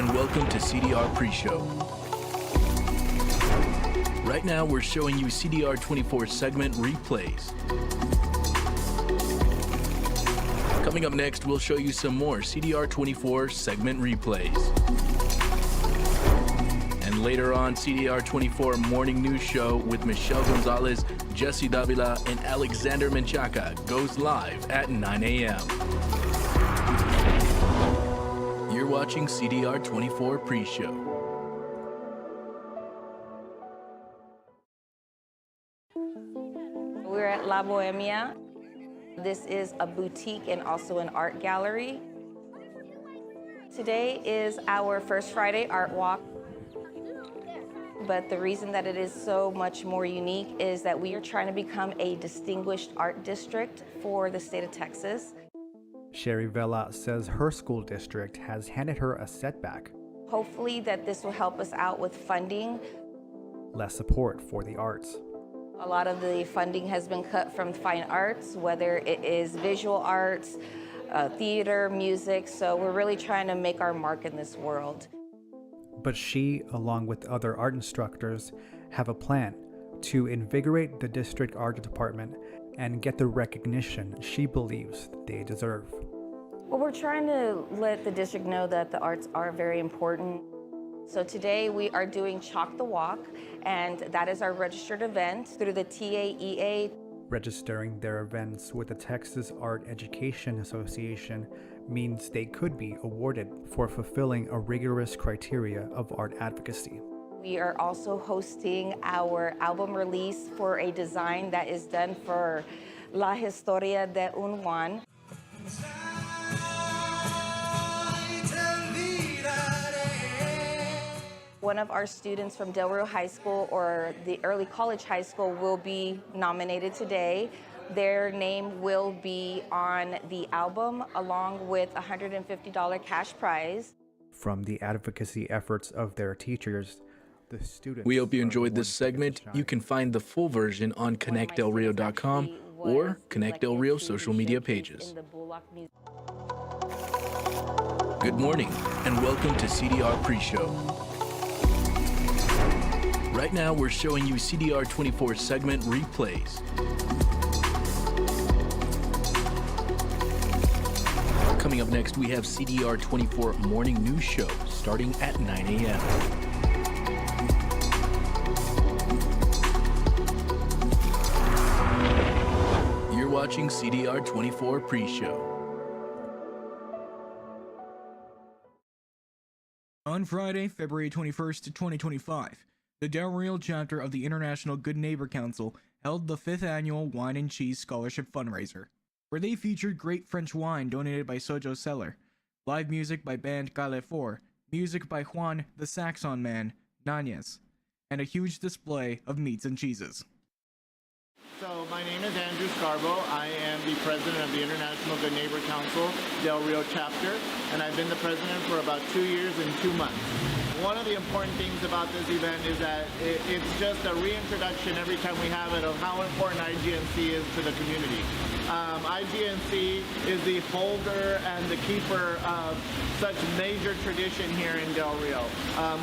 and welcome to CDR Pre-Show. Right now, we're showing you CDR24 segment replays. Coming up next, we'll show you some more CDR24 segment replays. And later on, CDR24 Morning News Show with Michelle Gonzalez, Jesse Davila, and Alexander Menchaca goes live at 9 a.m. You're watching CDR24 Pre-Show. We're at La Bohemia. This is a boutique and also an art gallery. Today is our first Friday art walk. But the reason that it is so much more unique is that we are trying to become a distinguished art district for the state of Texas. Sherry Vela says her school district has handed her a setback. Hopefully that this will help us out with funding. Less support for the arts. A lot of the funding has been cut from fine arts, whether it is visual arts, theater, music, so we're really trying to make our mark in this world. But she, along with other art instructors, have a plan to invigorate the district art department and get the recognition she believes they deserve. Well, we're trying to let the district know that the arts are very important. So today we are doing Chalk the Walk, and that is our registered event through the TAEA. Registering their events with the Texas Art Education Association means they could be awarded for fulfilling a rigorous criteria of art advocacy. We are also hosting our album release for a design that is done for La Historia de un Juan. One of our students from Del Rio High School or the early college high school will be nominated today. Their name will be on the album along with a $150 cash prize. From the advocacy efforts of their teachers, the students. We hope you enjoyed this segment. You can find the full version on connectdelrio.com or Connect Del Rio social media pages. Good morning and welcome to CDR Pre-Show. Right now, we're showing you CDR24 segment replays. Coming up next, we have CDR24 Morning News Show starting at 9 a.m. You're watching CDR24 Pre-Show. On Friday, February 21st, 2025, the Del Rio chapter of the International Good Neighbor Council held the 5th annual Wine and Cheese Scholarship Fundraiser, where they featured great French wine donated by Sojo Cellar, live music by band Gale 4, music by Juan the Saxon Man, Nanez, and a huge display of meats and cheeses. So my name is Andrew Scarbo. I am the president of the International Good Neighbor Council Del Rio chapter, and I've been the president for about 2 years and 2 months. One of the important things about this event is that it's just a reintroduction every time we have it of how important IGNC is to the community. IGNC is the holder and the keeper of such major tradition here in Del Rio,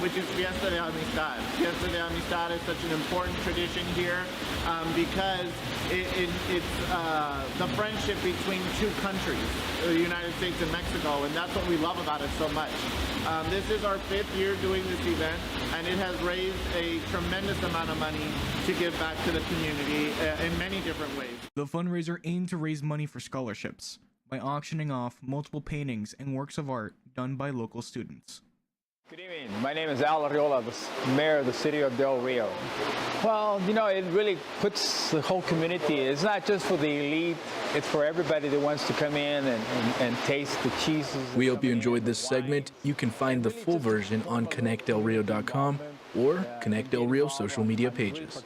which is Fiesta de Amistad. Fiesta de Amistad is such an important tradition here because it's the friendship between two countries, the United States and Mexico, and that's what we love about it so much. This is our 5th year doing this event, and it has raised a tremendous amount of money to give back to the community in many different ways. The fundraiser aimed to raise money for scholarships by auctioning off multiple paintings and works of art done by local students. Good evening. My name is Al Arriola, the mayor of the city of Del Rio. Well, you know, it really puts the whole community, it's not just for the elite, it's for everybody that wants to come in and taste the cheeses. We hope you enjoyed this segment. You can find the full version on connectdelrio.com or Connect Del Rio social media pages.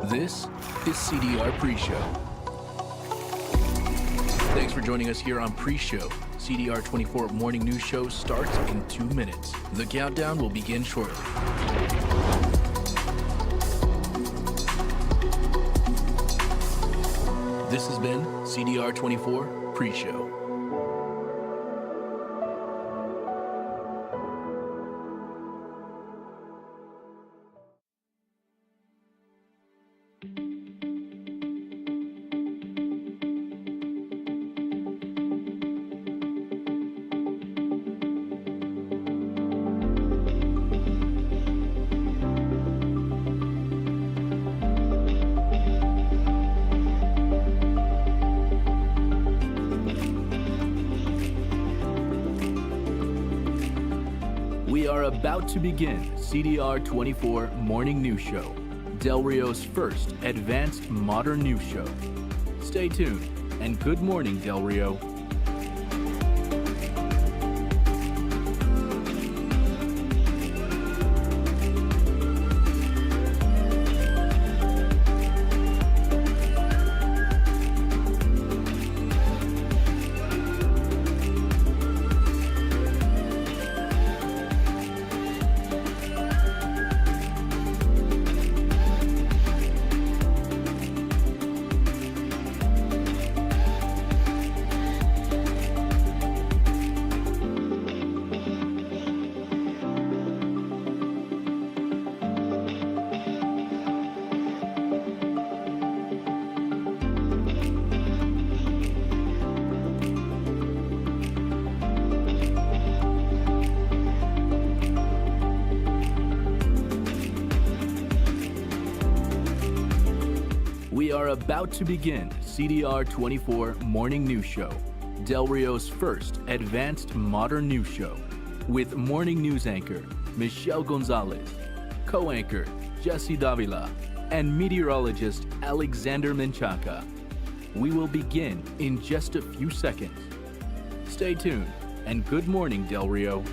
This is CDR Pre-Show. Thanks for joining us here on Pre-Show. CDR24 Morning News Show starts in 2 minutes. The countdown will begin shortly. This has been CDR24 Pre-Show. We are about to begin CDR24 Morning News Show, Del Rio's first advanced modern news show. Stay tuned, and good morning, Del Rio. We are about to begin CDR24 Morning News Show, Del Rio's first advanced modern news show, with morning news anchor Michelle Gonzalez, co-anchor Jesse Davila, and meteorologist Alexander Menchaca. We will begin in just a few seconds. Stay tuned, and good morning, Del Rio.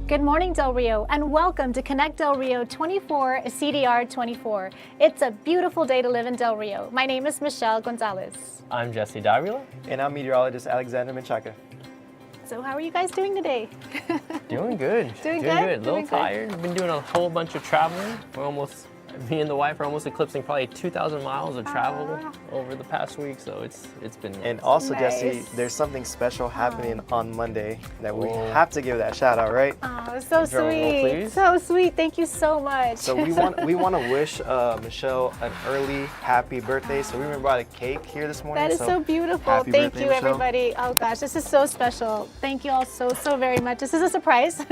Good morning, Del Rio, and welcome to Connect Del Rio 24 CDR 24. It's a beautiful day to live in Del Rio. My name is Michelle Gonzalez. I'm Jesse Davila. And I'm meteorologist Alexander Menchaca. So how are you guys doing today? Doing good. Doing good? A little Doing good. tired. Been doing a whole bunch of traveling. Me and the wife are almost eclipsing probably 2,000 miles of travel over the past week, so it's been nice. And also, Nice. Jesse, there's something special happening on Monday that we have to give that shout out, right? Oh, so Drum roll, sweet. please. So sweet. Thank you so much. So we want to wish Michelle an early happy birthday. So we brought a cake here this morning. That is so beautiful. happy Thank birthday, you, Michelle. everybody. Oh gosh, this is so special. Thank you all so very much. This is a surprise.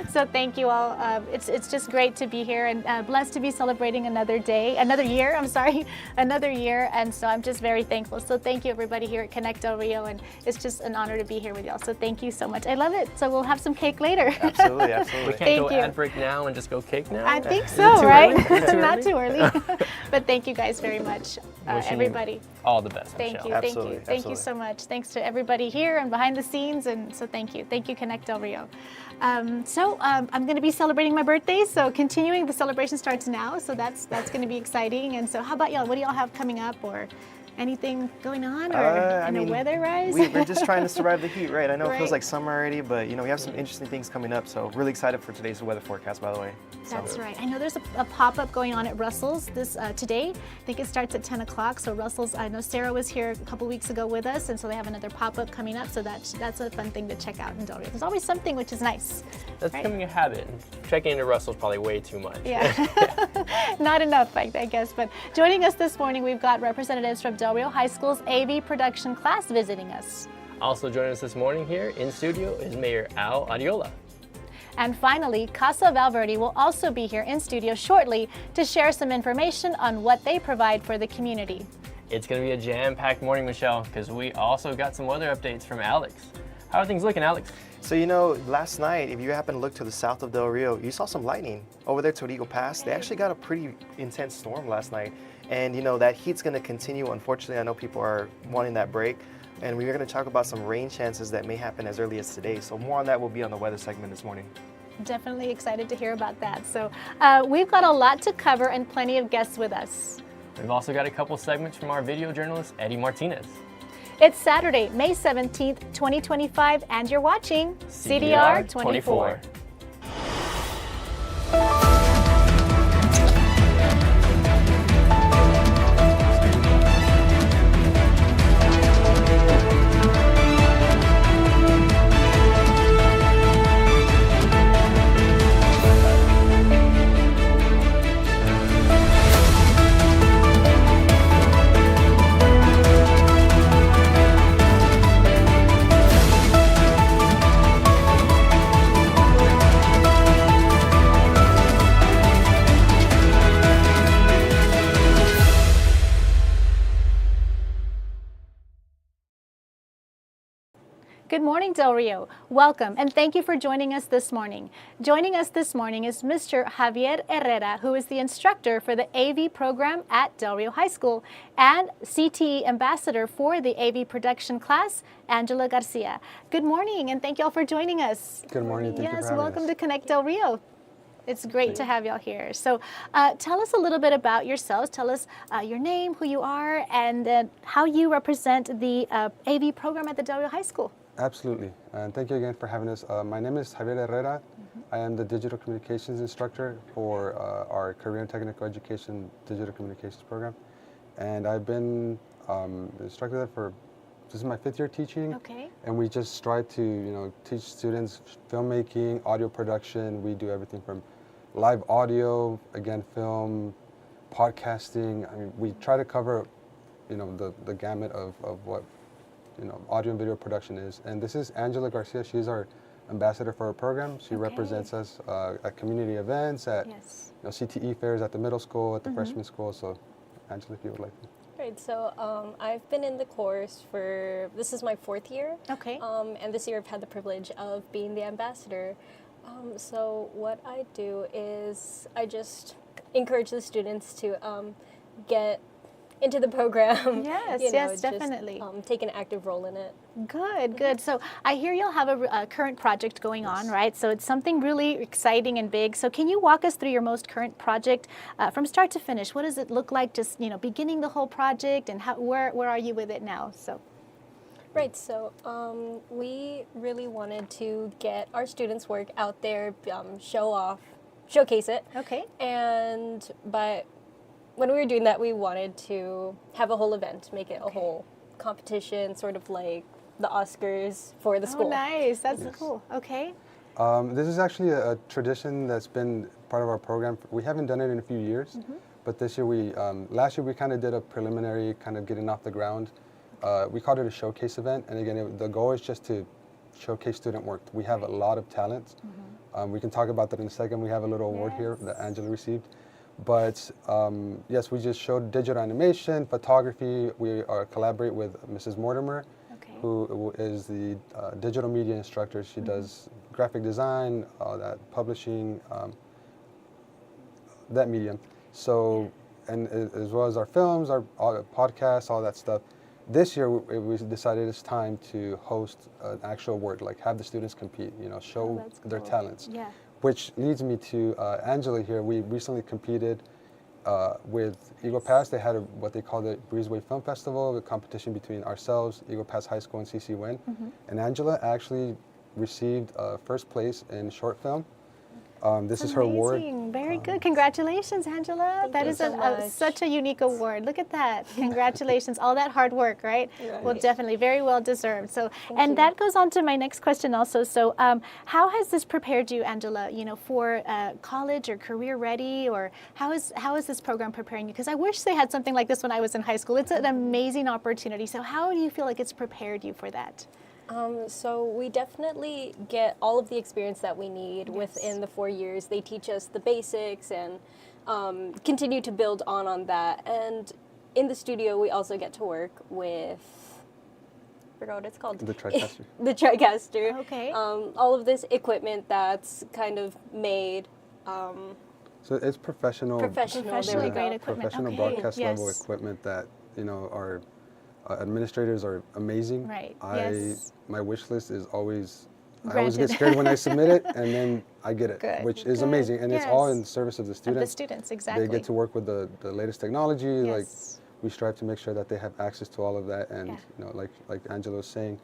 So thank you all. It's just great to be here and blessed to be celebrating another year. Another year. And so I'm just very thankful. So thank you, everybody here at Connect Del Rio. And it's just an honor to be here with y'all. So thank you so much. I love it. So we'll have some cake later. Absolutely, We absolutely. can't Thank go you. ad break now and just go cake now? I think Is it so, too right? early? Is it too Not early? too early. But thank you guys very much, Wishing you everybody. all the best, Thank Michelle. you, Absolutely, thank you absolutely. so much. Thanks to everybody here and behind the scenes, and so thank you, Connect Del Rio. I'm going to be celebrating my birthday, so continuing the celebration starts now, so that's going to be exciting. And so, how about y'all? What do y'all have coming up, or anything going on, or weather-wise? We're just trying to survive the heat, right? I know it feels Right. like summer already, but we have some interesting things coming up. So really excited for today's weather forecast, by the way. That's right. I know there's a pop-up going on at Russell's this today. I think it starts at 10 o'clock. So Russell's, I know Sarah was here a couple weeks ago with us, and so they have another pop-up coming up. So that's a fun thing to check out in Del Rio. There's always something, which is nice. That's right? becoming a habit. Checking into Russell's probably way too much. Yeah, not enough, I guess. But joining us this morning, we've got representatives from Del Rio High School's AV production class visiting us. Also joining us this morning here in studio is Mayor Al Ariola. And finally, Casa Valverde will also be here in studio shortly to share some information on what they provide for the community. It's going to be a jam-packed morning, Michelle, because we also got some weather updates from Alex. How are things looking, Alex? So last night, if you happen to look to the south of Del Rio, you saw some lightning over there to Eagle Pass. They actually got a pretty intense storm last night. And that heat's going to continue. Unfortunately, I know people are wanting that break. And we're going to talk about some rain chances that may happen as early as today. So more on that will be on the weather segment this morning. Definitely excited to hear about that. So we've got a lot to cover and plenty of guests with us. We've also got a couple segments from our video journalist, Eddie Martinez. It's Saturday, May 17th, 2025, and you're watching CDR24. Good morning, Del Rio. Welcome, and thank you for joining us this morning. Joining us this morning is Mr. Javier Herrera, who is the instructor for the AV program at Del Rio High School, and CTE ambassador for the AV production class, Angela Garcia. Good morning, and thank you all for joining us. Good morning. Thank you for Yes, having welcome us. to Connect Del Rio. It's great to have y'all here. So tell us a little bit about yourselves. Tell us your name, who you are, and how you represent the AV program at the Del Rio High School. Absolutely. And thank you again for having us. My name is Javier Herrera. I am the digital communications instructor for our career and technical education digital communications program. And I've been instructor there for, this is my 5th year teaching. Okay. And we just strive to, teach students filmmaking, audio production. We do everything from live audio, again, film, podcasting. I mean, we try to cover, the gamut of what, audio and video production is. And this is Angela Garcia. She's our ambassador for our program. She represents us at community events, at CTE fairs at the middle school, at the freshman school. So, Angela, if you would like to. Right, so I've been in the course this is my 4th year. Okay. And this year I've had the privilege of being the ambassador. So what I do is I just encourage the students to get into the program. Yes, yes, definitely. Just, take an active role in it. Good, good. So I hear you'll have a current project going on, right? So it's something really exciting and big. So can you walk us through your most current project from start to finish? What does it look like, just beginning the whole project, and where are you with it now? So. Right, so we really wanted to get our students' work out there, showcase it. Okay. And when we were doing that, we wanted to have a whole event, make it a whole competition, sort of like the Oscars for the school. Oh, nice. That's cool. Okay. This is actually a tradition that's been part of our program. We haven't done it in a few years, but this year last year we kind of did a preliminary, kind of getting off the ground. We called it a showcase event, and again, the goal is just to showcase student work. We have a lot of talent. We can talk about that in a second. We have a little award here that Angela received. But yes, we just showed digital animation, photography. We collaborate with Mrs. Mortimer, who is the digital media instructor. She does graphic design, all that publishing, that medium. So, and as well as our films, our podcasts, all that stuff. This year, we decided it's time to host an actual award, like have the students compete, show their talents. Yeah. Which leads me to Angela here. We recently competed with Eagle Pass. They had what they call the Breezeway Film Festival, a competition between ourselves, Eagle Pass High School, and CC Win. And Angela actually received first place in short film. This is her award. Very good. Congratulations, Angela. That is such a unique award. Look at that. Congratulations. All that hard work, right? Well, definitely. Very well deserved. So, that goes on to my next question also. So, how has this prepared you, Angela, for college or career ready, or how is this program preparing you? Because I wish they had something like this when I was in high school. It's an amazing opportunity. So how do you feel like it's prepared you for that? So we definitely get all of the experience that we need within the 4 years. They teach us the basics and continue to build on that. And in the studio, we also get to work with, I forgot what it's called. The TriCaster. The TriCaster. Okay. All of this equipment that's kind of made. So it's professional. Professionally great equipment. Professional broadcast level equipment that our administrators are amazing. Right. My wish list is always, I always get scared when I submit it, and then I get it, which is amazing. And it's all in service of the students. Of the students, exactly. They get to work with the latest technology. Like, we strive to make sure that they have access to all of that. And like Angela was saying,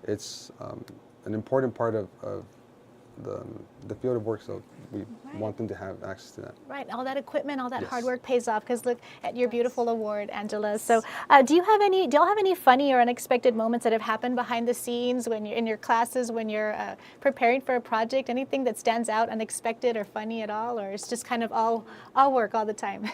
it's an important part of the field of work, so we want them to have access to that. Right, all that equipment, all that hard work pays off, because look at your beautiful award, Angela. So do y'all have any funny or unexpected moments that have happened behind the scenes when you're in your classes, when you're preparing for a project? Anything that stands out, unexpected or funny at all, or it's just kind of all work all the time?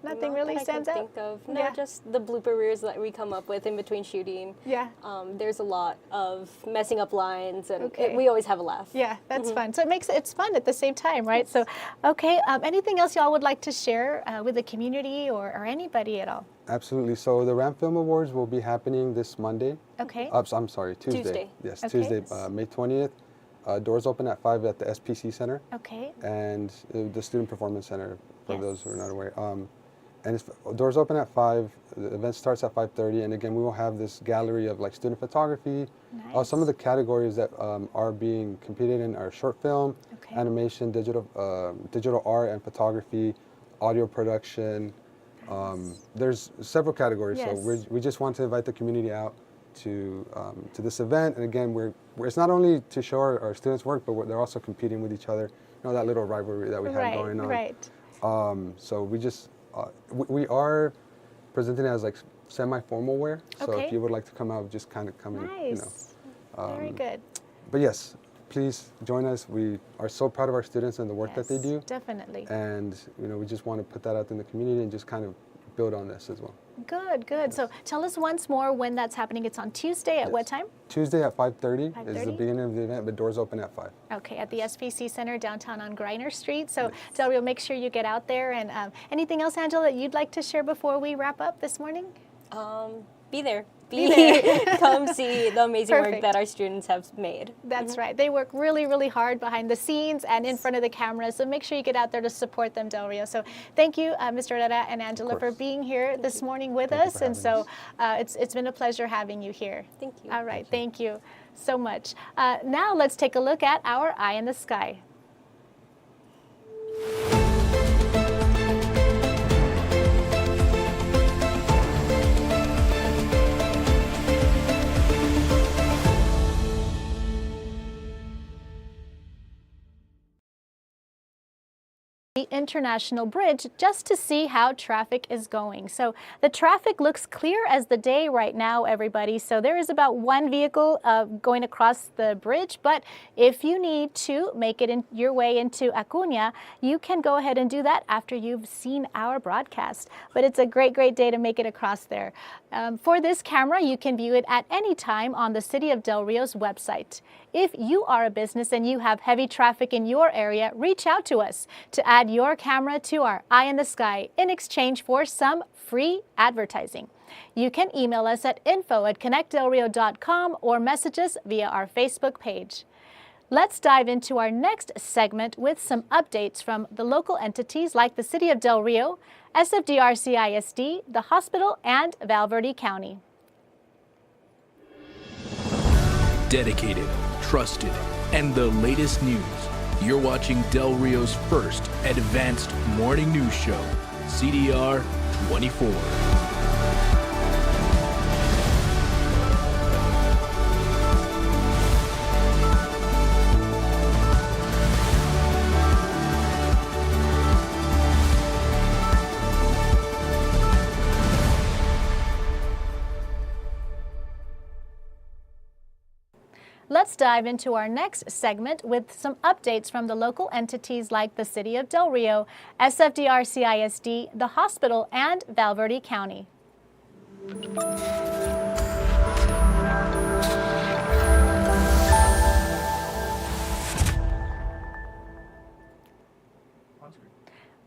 Nothing Not really that stands I out? can think of. No, Yeah. just the blooper reels that we come up with in between shooting. Yeah. There's a lot of messing up lines, and Okay. we always have a laugh. Yeah, that's fun. So it makes it's fun at the same time, right? So, okay. Anything else y'all would like to share with the community or anybody at all? Absolutely. So the Ram Film Awards will be happening this Monday. Okay. I'm sorry, Tuesday. Tuesday. Yes, Okay. Tuesday, May 20th. Doors open at 5 at the SPC Center Okay. and the Student Performance Center, for Yes. those who are not aware. And doors open at 5. The event starts at 5:30. And again, we will have this gallery of like student photography. Nice. Some of the categories that are being competed in are short film, Okay. animation, digital art and photography, audio production. There's several categories. Yes. So we just want to invite the community out to this event. And again, it's not only to show our students' work, but they're also competing with each other. You know, that little rivalry that we have going on. Right. So we just we are presenting it as like semi-formal wear. So Okay. if you would like to come out, just kind of come and Nice. Very good. But yes, please join us. We are so proud of our students and the work that they Yes, do. definitely. And we just want to put that out in the community and just kind of build on this as well. Good, good. So tell us once more when that's happening. It's on Tuesday at what time? Tuesday at 5:30 is 5:30? the beginning of the event, but doors open at 5. Okay, at the SPC Center downtown on Griner Street. So Del Rio, make sure you get out there. And anything else, Angela, that you'd like to share before we wrap up this morning? Be there. Be there. Come see the amazing work Perfect. that our students have made. That's right. They work really, really hard behind the scenes and in front of the camera. So make sure you get out there to support them, Del Rio. So thank you, Mr. Herrera and Angela, for being here this morning with Thank you us. for And having so it's been a pleasure having you here. Thank you. All right. Thank you so much. Now let's take a look at our eye in the sky. The International Bridge just to see how traffic is going. So the traffic looks clear as the day right now, everybody. So there is about one vehicle going across the bridge, but if you need to make it your way into Acuña, you can go ahead and do that after you've seen our broadcast. But it's a great, great day to make it across there. For this camera, you can view it at any time on the City of Del Rio's website. If you are a business and you have heavy traffic in your area, reach out to us to add your camera to our Eye in the Sky in exchange for some free advertising. You can email us at info@connectdelrio.com or message us via our Facebook page. Let's dive into our next segment with some updates from the local entities like the City of Del Rio, SFDRC-ISD, the hospital, and Val Verde County. Dedicated, trusted, and the latest news. You're watching Del Rio's first advanced morning news show, CDR24. Let's dive into our next segment with some updates from the local entities like the City of Del Rio, SFDRC-ISD, the hospital, and Val Verde County.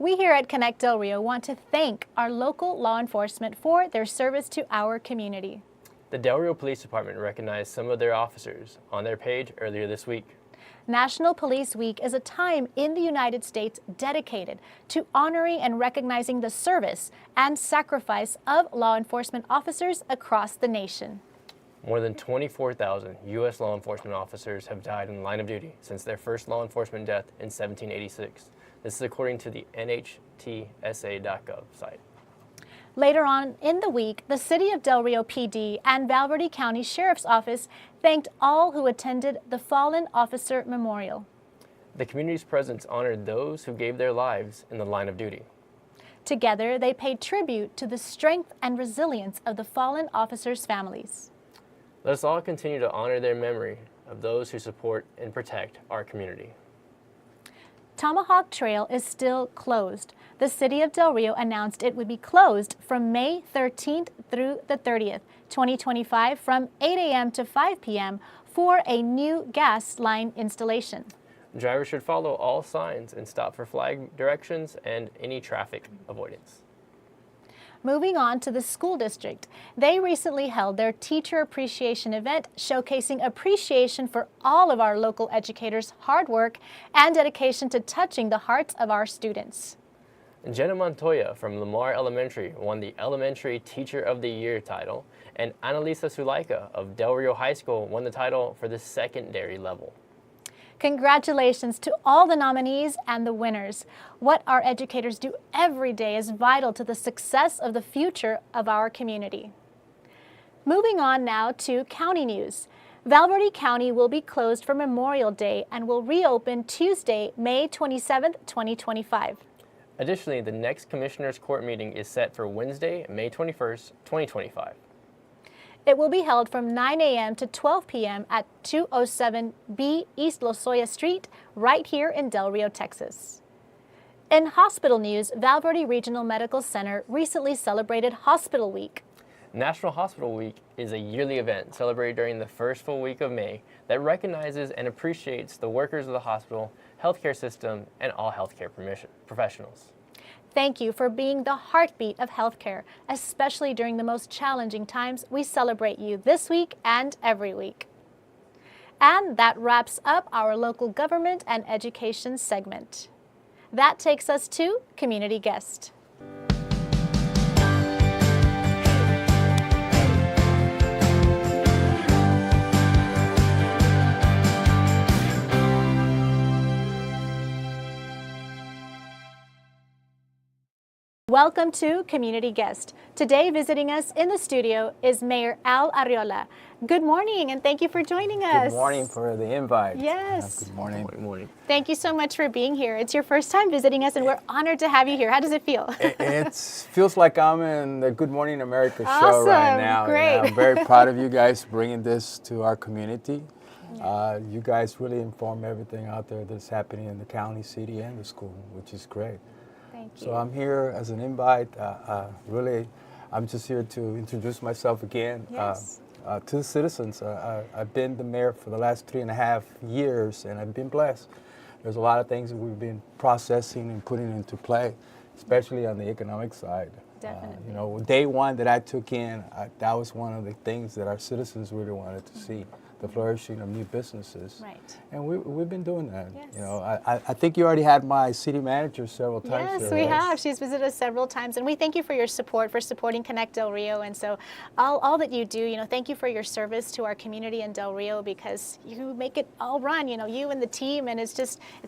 We here at Connect Del Rio want to thank our local law enforcement for their service to our community. The Del Rio Police Department recognized some of their officers on their page earlier this week. National Police Week is a time in the United States dedicated to honoring and recognizing the service and sacrifice of law enforcement officers across the nation. More than 24,000 U.S. law enforcement officers have died in the line of duty since their first law enforcement death in 1786. This is according to the NHTSA.gov site. Later on in the week, the City of Del Rio PD and Val Verde County Sheriff's Office thanked all who attended the Fallen Officer Memorial. The community's presence honored those who gave their lives in the line of duty. Together, they paid tribute to the strength and resilience of the fallen officers' families. Let us all continue to honor their memory of those who support and protect our community. Tomahawk Trail is still closed. The city of Del Rio announced it would be closed from May 13th through the 30th, 2025 from 8 a.m. to 5 p.m. for a new gas line installation. Drivers should follow all signs and stop for flag directions and any traffic avoidance. Moving on to the school district, they recently held their teacher appreciation event showcasing appreciation for all of our local educators' hard work and dedication to touching the hearts of our students. Jenna Montoya from Lamar Elementary won the Elementary Teacher of the Year title, and Annalisa Sulaika of Del Rio High School won the title for the secondary level. Congratulations to all the nominees and the winners. What our educators do every day is vital to the success of the future of our community. Moving on now to county news. Val Verde County will be closed for Memorial Day and will reopen Tuesday, May 27, 2025. Additionally, the next Commissioners Court meeting is set for Wednesday, May 21st, 2025. It will be held from 9 a.m. to 12 p.m. at 207B East Lozoya Street, right here in Del Rio, Texas. In hospital news, Val Verde Regional Medical Center recently celebrated Hospital Week. National Hospital Week is a yearly event celebrated during the first full week of May that recognizes and appreciates the workers of the hospital, healthcare system, and all healthcare professionals. Thank you for being the heartbeat of healthcare, especially during the most challenging times. We celebrate you this week and every week. And that wraps up our local government and education segment. That takes us to Community Guest. Welcome to Community Guest. Today visiting us in the studio is Mayor Al Arriola. Good morning and thank you for joining us. Good morning for the invite. Yes. Good morning. Good morning. Thank you so much for being here. It's your first time visiting us and we're honored to have you here. How does it feel? It feels like I'm in the Good Morning America show Awesome. right now. Great. I'm very proud of you guys bringing this to our community. You guys really inform everything out there that's happening in the county, city, and the school, which is great. Thank you. So I'm here as an invite. Really, I'm just here to introduce myself again to the citizens. I've been the mayor for the last 3.5 years, and I've been blessed. There's a lot of things that we've been processing and putting into play, especially on the economic side. Definitely. You know, day one that I took in, that was one of the things that our citizens really wanted to see. The flourishing of new businesses. Right. And we've been doing that. Yes. You know, I think you already had my city manager several times. Yes, here, we right? have. She's visited us several times, and we thank you for your support, for supporting Connect Del Rio, and so all that you do, you know, thank you for your service to our community in Del Rio because you make it all run, you know, you and the team, and it's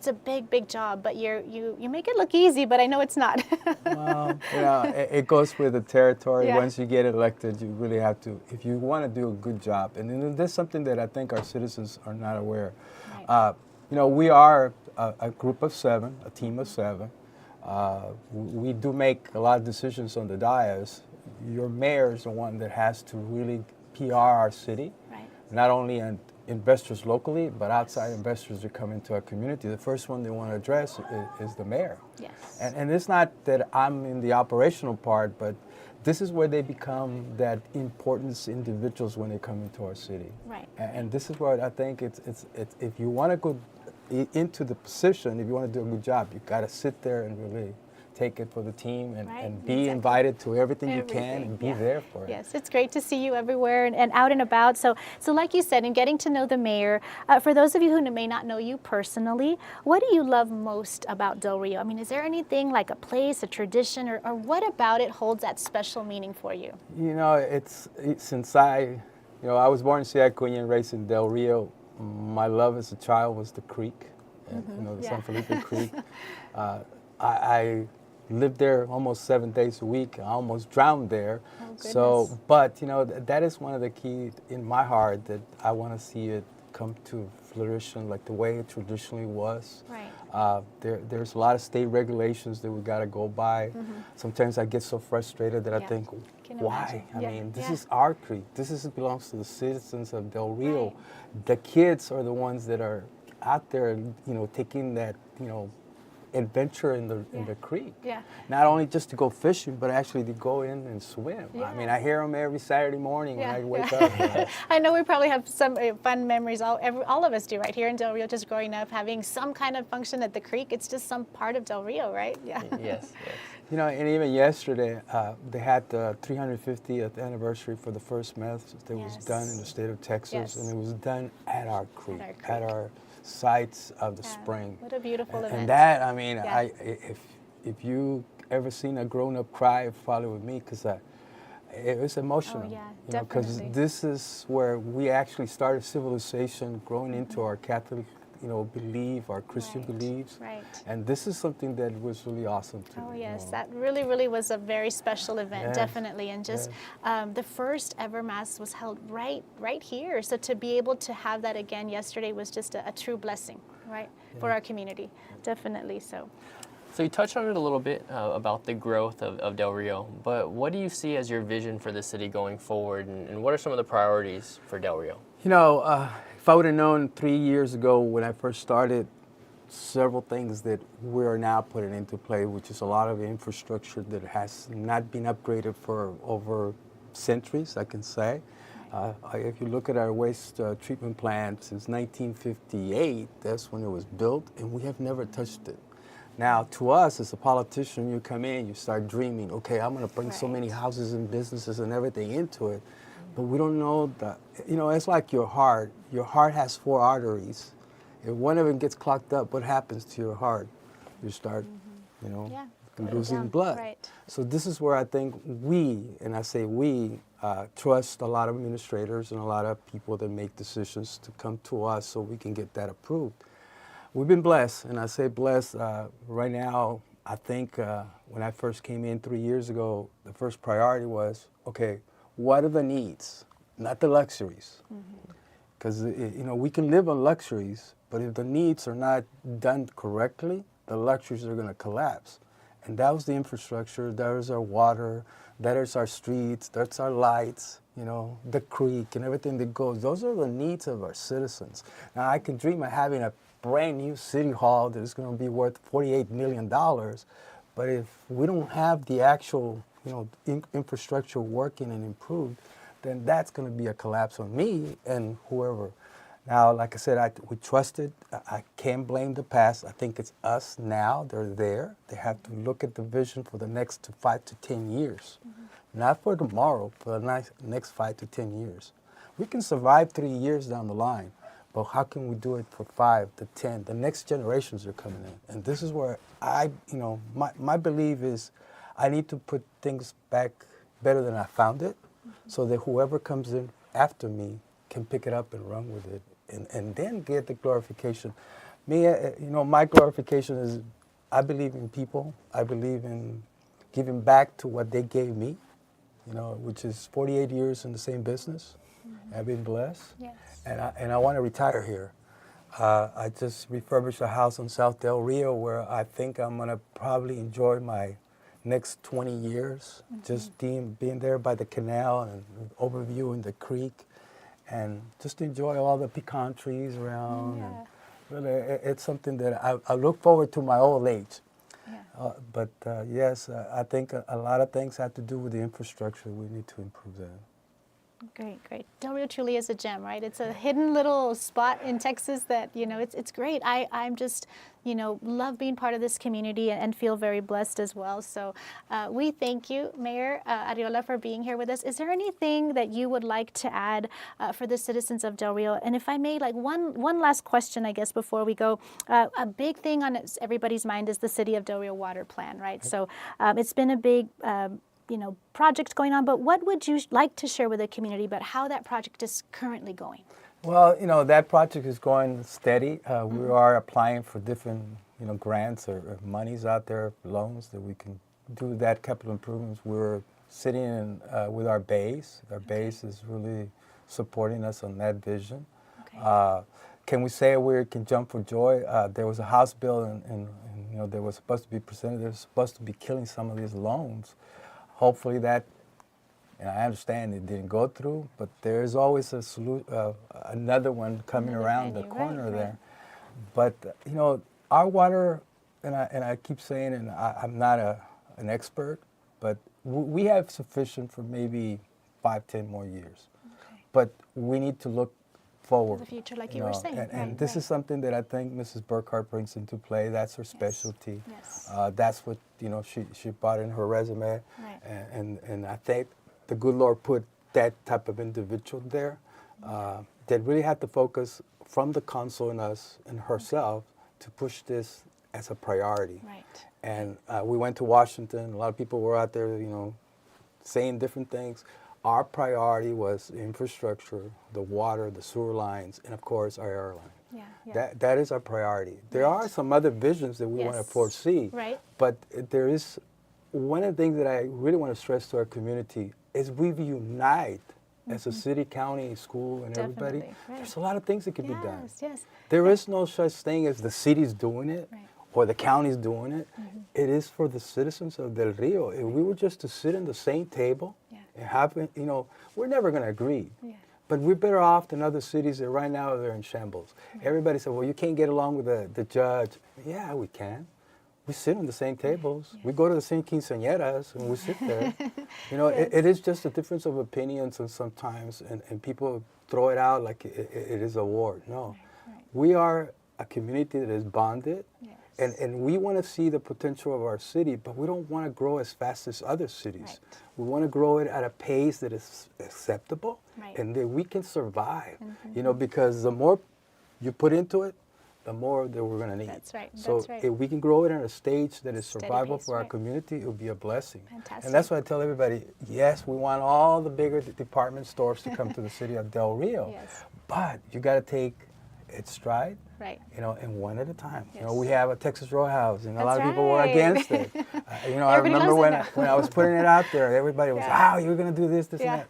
a big job, but you make it look easy, but I know it's not. Well, you know, it goes with the territory. Yeah. Once you get elected, you really have to, if you want to do a good job, and then there's something that I think our citizens are not aware. Right. You know, we are a group of 7, a team of 7. We do make a lot of decisions on the dais. Your mayor is the one that has to really PR our city, Right. not only on investors locally, but outside investors that come into our community. The first one they want to address is the mayor. Yes. And it's not that I'm in the operational part, but this is where they become that importance individuals when they come into our city. Right. And this is where I think it's if you want to go into the position, if you want to do a good job, you got to sit there and really take it for the team and, Right, and be exactly. invited to everything you can Everything, and be yeah. there for it. Yes, it's great to see you everywhere and out and about. So like you said, in getting to know the mayor, for those of you who may not know you personally, what do you love most about Del Rio? I mean, is there anything like a place, a tradition, or what about it holds that special meaning for you? You know, since I was born in Siacuña and raised in Del Rio. My love as a child was the creek, you know, the San Felipe Creek. I lived there almost 7 days a week. I almost drowned there. Oh, goodness. So, but you know, that is one of the key in my heart that I want to see it come to fruition like the way it traditionally was. Right. There's a lot of state regulations that we got to go by. Sometimes I get so frustrated that I think, Can why? imagine. I mean, this Yeah. is our creek. This belongs to the citizens of Del Rio. Right. The kids are the ones that are out there, you know, taking that, you know, adventure in the creek. Yeah. Not only just to go fishing, but actually to go in and swim. Yeah. I mean, I hear them every Saturday morning when I wake yeah. up. I know we probably have some fun memories. All of us do, right here in Del Rio. Just growing up, having some kind of function at the creek. It's just some part of Del Rio, right? Yeah. Yes. You know, and even yesterday, they had the 350th anniversary for the first meth that was done in the state of Texas, and it was done at our creek, at our sites of the spring. What a beautiful event. And that, I mean, if you ever seen a grown-up cry, probably with me, because it was emotional. Oh, yeah, you know, because this is where we actually started civilization, growing into our Catholic, belief, our Christian beliefs. Right. And this is something that was really awesome too. Oh yes, that really, really was a very special event, definitely. And just the first ever Mass was held right here. So to be able to have that again yesterday was just a true blessing, right, for our community, definitely so. So you touched on it a little bit about the growth of Del Rio, but what do you see as your vision for the city going forward, and what are some of the priorities for Del Rio? You know, if I would have known 3 years ago when I first started, several things that we are now putting into play, which is a lot of infrastructure that has not been upgraded for over centuries, I can say. If you look at our waste treatment plant since 1958, that's when it was built, and we have never touched it. Now, to us, as a politician, you come in, you start dreaming, okay, I'm going to bring so many houses and businesses and everything into it. But we don't know that, it's like your heart. Your heart has 4 arteries. If one of them gets clogged up, what happens to your heart? You start, losing blood. Right. So this is where I think we, and I say we, trust a lot of administrators and a lot of people that make decisions to come to us so we can get that approved. We've been blessed, and I say blessed. Right now, I think when I first came in 3 years ago, the first priority was, okay, what are the needs, not the luxuries? Because, we can live on luxuries, but if the needs are not done correctly, the luxuries are going to collapse. And that was the infrastructure, that is our water, that is our streets, that's our lights, the creek and everything that goes. Those are the needs of our citizens. Now, I can dream of having a brand new city hall that is going to be worth $48 million, but if we don't have the actual infrastructure working and improved, then that's going to be a collapse on me and whoever. Now, like I said, we trusted. I can't blame the past. I think it's us now. They're there. They have to look at the vision for the next 5 to 10 years. Not for tomorrow, for the next 5 to 10 years. We can survive 3 years down the line, but how can we do it for 5 to 10? The next generations are coming in. And this is where my belief is I need to put things back better than I found it, so that whoever comes in after me can pick it up and run with it, and then get the glorification. Me, my glorification is I believe in people. I believe in giving back to what they gave me, which is 48 years in the same business. I've been blessed, and I want to retire here. I just refurbished a house in South Del Rio where I think I'm going to probably enjoy my next 20 years, just being there by the canal and overviewing the creek, and just enjoy all the pecan trees around. And really, it's something that I look forward to my old age. But yes, I think a lot of things have to do with the infrastructure. We need to improve that. Great. Del Rio truly is a gem, right? It's a hidden little spot in Texas that, it's great. I'm just, love being part of this community and feel very blessed as well. So we thank you, Mayor Arriola, for being here with us. Is there anything that you would like to add for the citizens of Del Rio? And if I may, one last question, I guess, before we go. A big thing on everybody's mind is the City of Del Rio water plan, right? So it's been a big project going on, but what would you like to share with the community about how that project is currently going? Well, that project is going steady. We are applying for different, grants or monies out there, loans that we can do that capital improvements. We're sitting in, with our base. Our base is really supporting us on that vision. Can we say we can jump for joy? There was a House bill, and that was supposed to be presented. They're supposed to be killing some of these loans. Hopefully that, and I understand it didn't go through, but there is always another one coming around the corner there. But our water and I keep saying, and I'm not an expert, but we have sufficient for maybe 5, 10 more years. Okay. But we need to look forward. For the future, like you were saying. And this is something that I think Mrs. Burkhart brings into play. That's her specialty. Yes. That's what she brought in her resume. Right. And I think the good Lord put that type of individual there that really had to focus from the council and us and herself to push this as a priority. Right. And we went to Washington. A lot of people were out there, saying different things. Our priority was infrastructure, the water, the sewer lines, and of course our airline. Yeah. That is our priority. There are some other visions that we want to foresee. Right. But there is one of the things that I really want to stress to our community is we unite as a city, county, school, and everybody. Right. There's a lot of things that can be done. Yes. There is no such thing as the city's doing it. Right. Or the county's doing it. It is for the citizens of Del Rio. If we were just to sit in the same table and have, we're never going to agree. Yeah. But we're better off than other cities that right now they're in shambles. Everybody said, well, you can't get along with the judge. Yeah, we can. We sit on the same tables. We go to the same quinceañeras and we sit there. It is just a difference of opinions and sometimes, and people throw it out like it is a war. No. Right. We are a community that is bonded. Yes. And we want to see the potential of our city, but we don't want to grow as fast as other cities. Right. We want to grow it at a pace that is acceptable Right. and that we can survive. Because the more you put into it, the more that we're going to need. That's right. So That's right. if we can grow it at a stage that is Steady survival pace, for our right. community, it would be a blessing. Fantastic. And that's why I tell everybody, yes, we want all the bigger department stores to come to the city of Del Rio. Yes. But you got to take its stride. Right. And one at a time. Yes. We have a Texas Roadhouse, and a lot That's of people were right. against it. I Everybody remember loves it when now. I was putting it out there, everybody was, Yeah. "Wow, you're going to do this, Yeah. and that."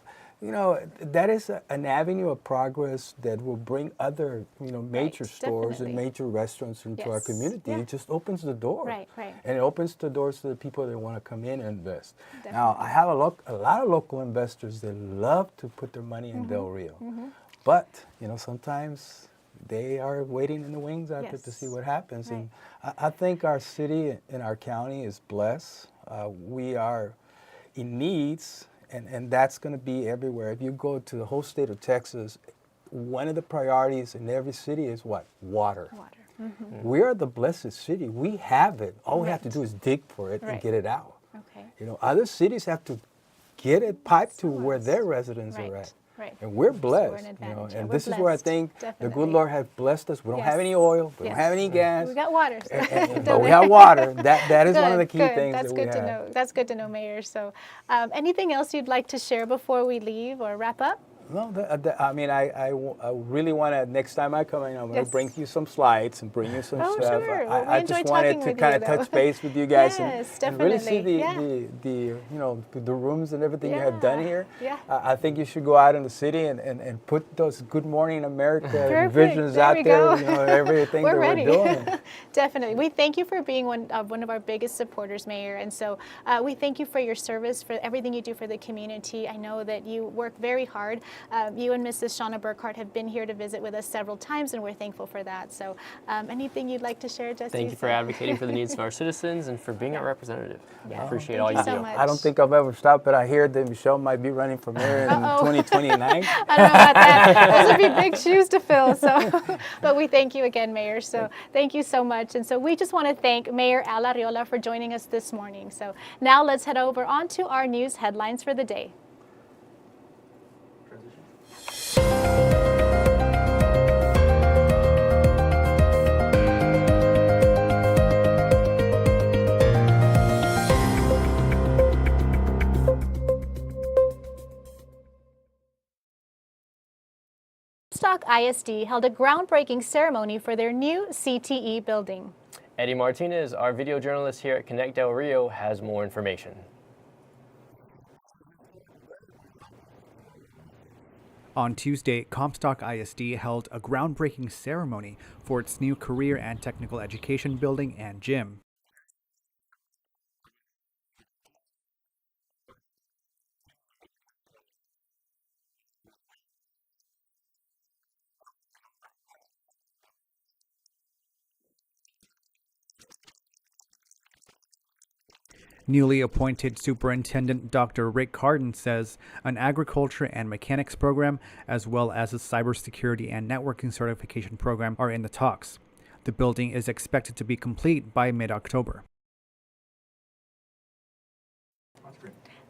That is an avenue of progress that will bring other, major stores definitely. and major restaurants into our Yes. community. Yeah. It just opens the door. Right. And it opens the doors to the people that want to come in and invest. Now, Definitely. I have a lot of local investors that love to put their money in Del Rio. But, sometimes they are waiting in the wings out there to see what happens. Right. And I think our city and our county is blessed. We are in needs, and that's going to be everywhere. If you go to the whole state of Texas, one of the priorities in every city is what? Water. We are the blessed city. We have it. All we have to do is dig for it and Right. get it out. Okay. Other cities have to get it piped to Somewhere where else. their residents Right. are at. Right. And we're So blessed, we're an advantage. Yeah, and we're this is where I blessed. think the Definitely. good Lord has blessed us. We don't have Yes. any oil, we Yes. don't have any gas, We got water. but we have water. That is one of the key Good. things That's that we good have. to know. That's good to know, Mayor. So, anything else you'd like to share before we leave or wrap up? No, I really want to, next time I come in, I'm going Yes. to bring you some slides and bring you some Oh, stuff. sure. Well, we I enjoy just wanted talking to with kind you, of touch though. base with you guys Yes, and really see definitely. the rooms and everything you have done here. Yeah. I think you should go out in the city and put those Good Morning America Perfect. visions There out we there, go. everything We're that ready. we're doing. Definitely. We thank you for being one of our biggest supporters, Mayor. And so we thank you for your service, for everything you do for the community. I know that you work very hard. You and Mrs. Shauna Burkhart have been here to visit with us several times, and we're thankful for that. So anything you'd like to share, Jesse? Thank you for advocating for the needs of our citizens and for being our representative. Yeah. I appreciate Thank all you you so do. much. I don't think I've ever stopped, but I hear that Michelle might be running for mayor in 2029. I don't know about that. Those would be big shoes to fill. So, but we thank you again, Mayor. So thank you so much. And so we just want to thank Mayor Al Arriola for joining us this morning. So now let's head over on to our news headlines for the day. Comstock ISD held a groundbreaking ceremony for their new CTE building. Eddie Martinez, our video journalist here at Connect Del Rio, has more information. On Tuesday, Comstock ISD held a groundbreaking ceremony for its new career and technical education building and gym. Newly appointed Superintendent Dr. Rick Carden says an agriculture and mechanics program, as well as a cybersecurity and networking certification program, are in the talks. The building is expected to be complete by mid-October.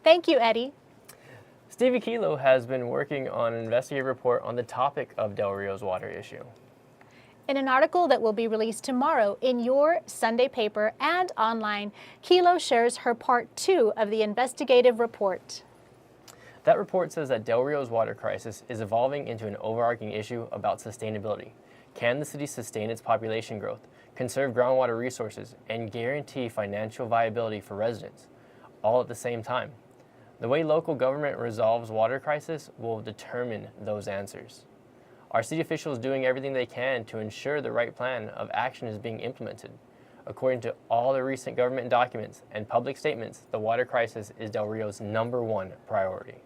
Thank you, Eddie. Stevie Kilo has been working on an investigative report on the topic of Del Rio's water issue. In an article that will be released tomorrow in your Sunday paper and online, Kilo shares her part 2 of the investigative report. That report says that Del Rio's water crisis is evolving into an overarching issue about sustainability. Can the city sustain its population growth, conserve groundwater resources, and guarantee financial viability for residents, all at the same time? The way local government resolves water crisis will determine those answers. Are city officials doing everything they can to ensure the right plan of action is being implemented? According to all the recent government documents and public statements, the water crisis is Del Rio's #1 priority.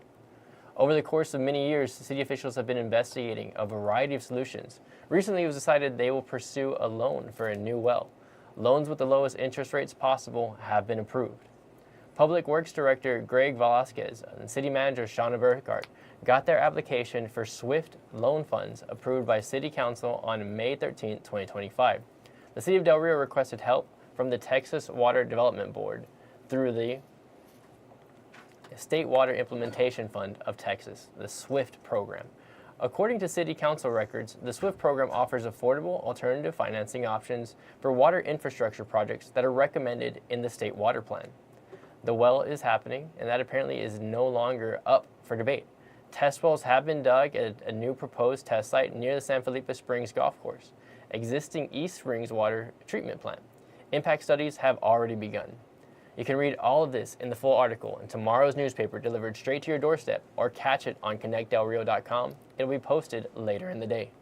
Over the course of many years, city officials have been investigating a variety of solutions. Recently, it was decided they will pursue a loan for a new well. Loans with the lowest interest rates possible have been approved. Public Works Director Greg Velasquez and City Manager Shauna Burkhart got their application for SWIFT loan funds approved by City Council on May 13, 2025. The City of Del Rio requested help from the Texas Water Development Board through the State Water Implementation Fund of Texas, the SWIFT program. According to City Council records, the SWIFT program offers affordable alternative financing options for water infrastructure projects that are recommended in the State Water Plan. The well is happening, and that apparently is no longer up for debate. Test wells have been dug at a new proposed test site near the San Felipe Springs golf course, existing East Springs water treatment plant. Impact studies have already begun. You can read all of this in the full article in tomorrow's newspaper delivered straight to your doorstep, or catch it on connectdelrio.com. It'll be posted later in the day.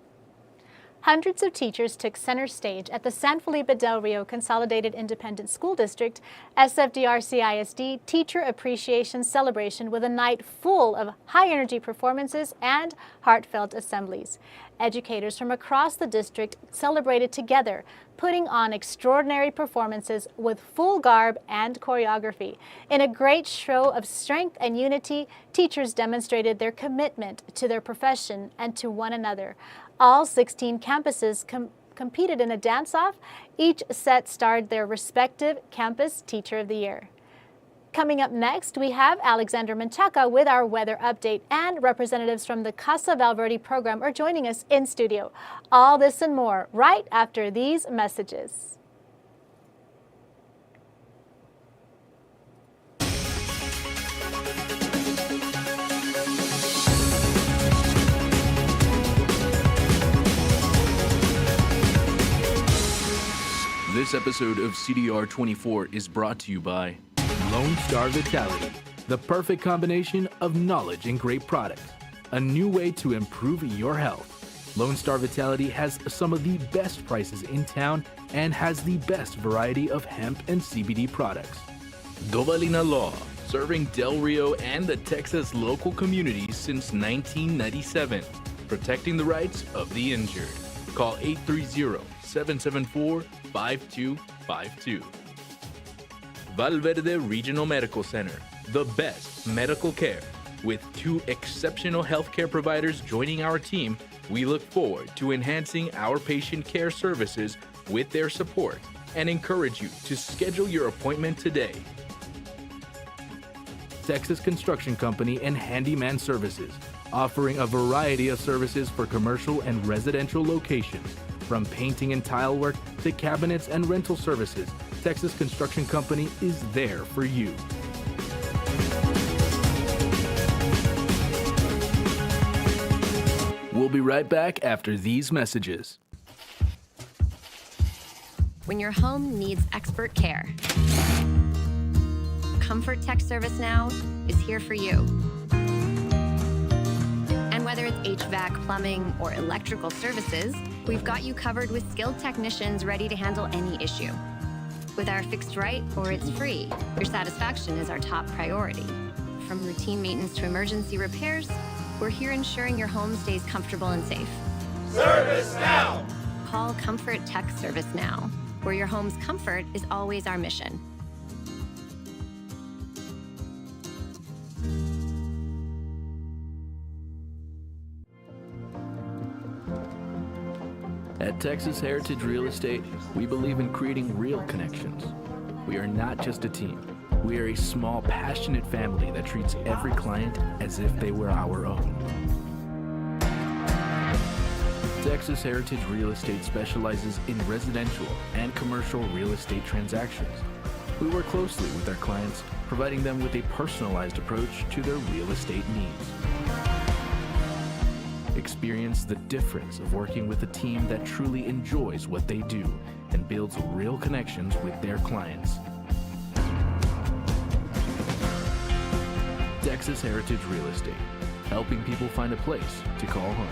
Hundreds of teachers took center stage at the San Felipe Del Rio Consolidated Independent School District SFDR-CISD Teacher Appreciation Celebration with a night full of high-energy performances and heartfelt assemblies. Educators from across the district celebrated together, putting on extraordinary performances with full garb and choreography. In a great show of strength and unity, teachers demonstrated their commitment to their profession and to one another. All 16 campuses competed in a dance-off. Each set starred their respective Campus Teacher of the Year. Coming up next, we have Alexander Menchaca with our weather update, and representatives from the Casa Valverde program are joining us in studio. All this and more right after these messages. This episode of CDR24 is brought to you by Lone Star Vitality, the perfect combination of knowledge and great products. A new way to improve your health. Lone Star Vitality has some of the best prices in town and has the best variety of hemp and CBD products. Dovalina Law, serving Del Rio and the Texas local community since 1997, protecting the rights of the injured. Call 830-774-5252. Valverde Regional Medical Center, the best medical care. With 2 exceptional healthcare providers joining our team, we look forward to enhancing our patient care services with their support and encourage you to schedule your appointment today. Texas Construction Company and Handyman Services, offering a variety of services for commercial and residential locations. From painting and tile work to cabinets and rental services, Texas Construction Company is there for you. We'll be right back after these messages. When your home needs expert care, Comfort Tech Service Now is here for you. And whether it's HVAC, plumbing, or electrical services, we've got you covered with skilled technicians ready to handle any issue. With our fixed right or it's free, your satisfaction is our top priority. From routine maintenance to emergency repairs, we're here ensuring your home stays comfortable and safe. Service Now! Call Comfort Tech Service Now, where your home's comfort is always our mission. At Texas Heritage Real Estate, we believe in creating real connections. We are not just a team. We are a small, passionate family that treats every client as if they were our own. Texas Heritage Real Estate specializes in residential and commercial real estate transactions. We work closely with our clients, providing them with a personalized approach to their real estate needs. Experience the difference of working with a team that truly enjoys what they do and builds real connections with their clients. Texas Heritage Real Estate, helping people find a place to call home.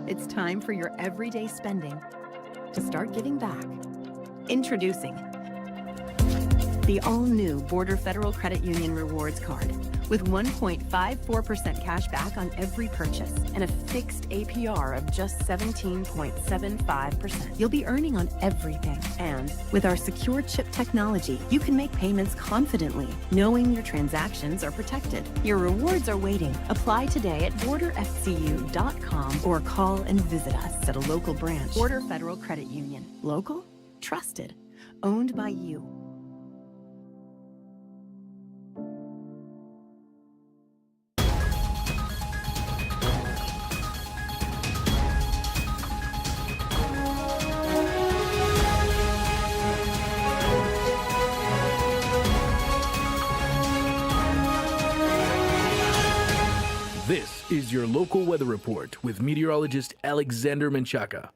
It's time for your everyday spending to start giving back. Introducing the all-new Border Federal Credit Union Rewards Card with 1.54% cash back on every purchase and a fixed APR of just 17.75%. You'll be earning on everything. And with our secure chip technology, you can make payments confidently, knowing your transactions are protected. Your rewards are waiting. Apply today at borderfcu.com or call and visit us at a local branch. Border Federal Credit Union. Local, trusted, owned by you. This is your local weather report with meteorologist Alexander Menchaca.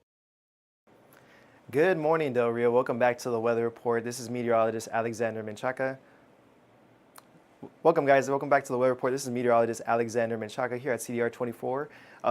Good morning, Del Rio. Welcome back to the weather report. This is meteorologist Alexander Menchaca. Welcome, guys. Welcome back to the weather report. This is meteorologist Alexander Menchaca here at CDR24.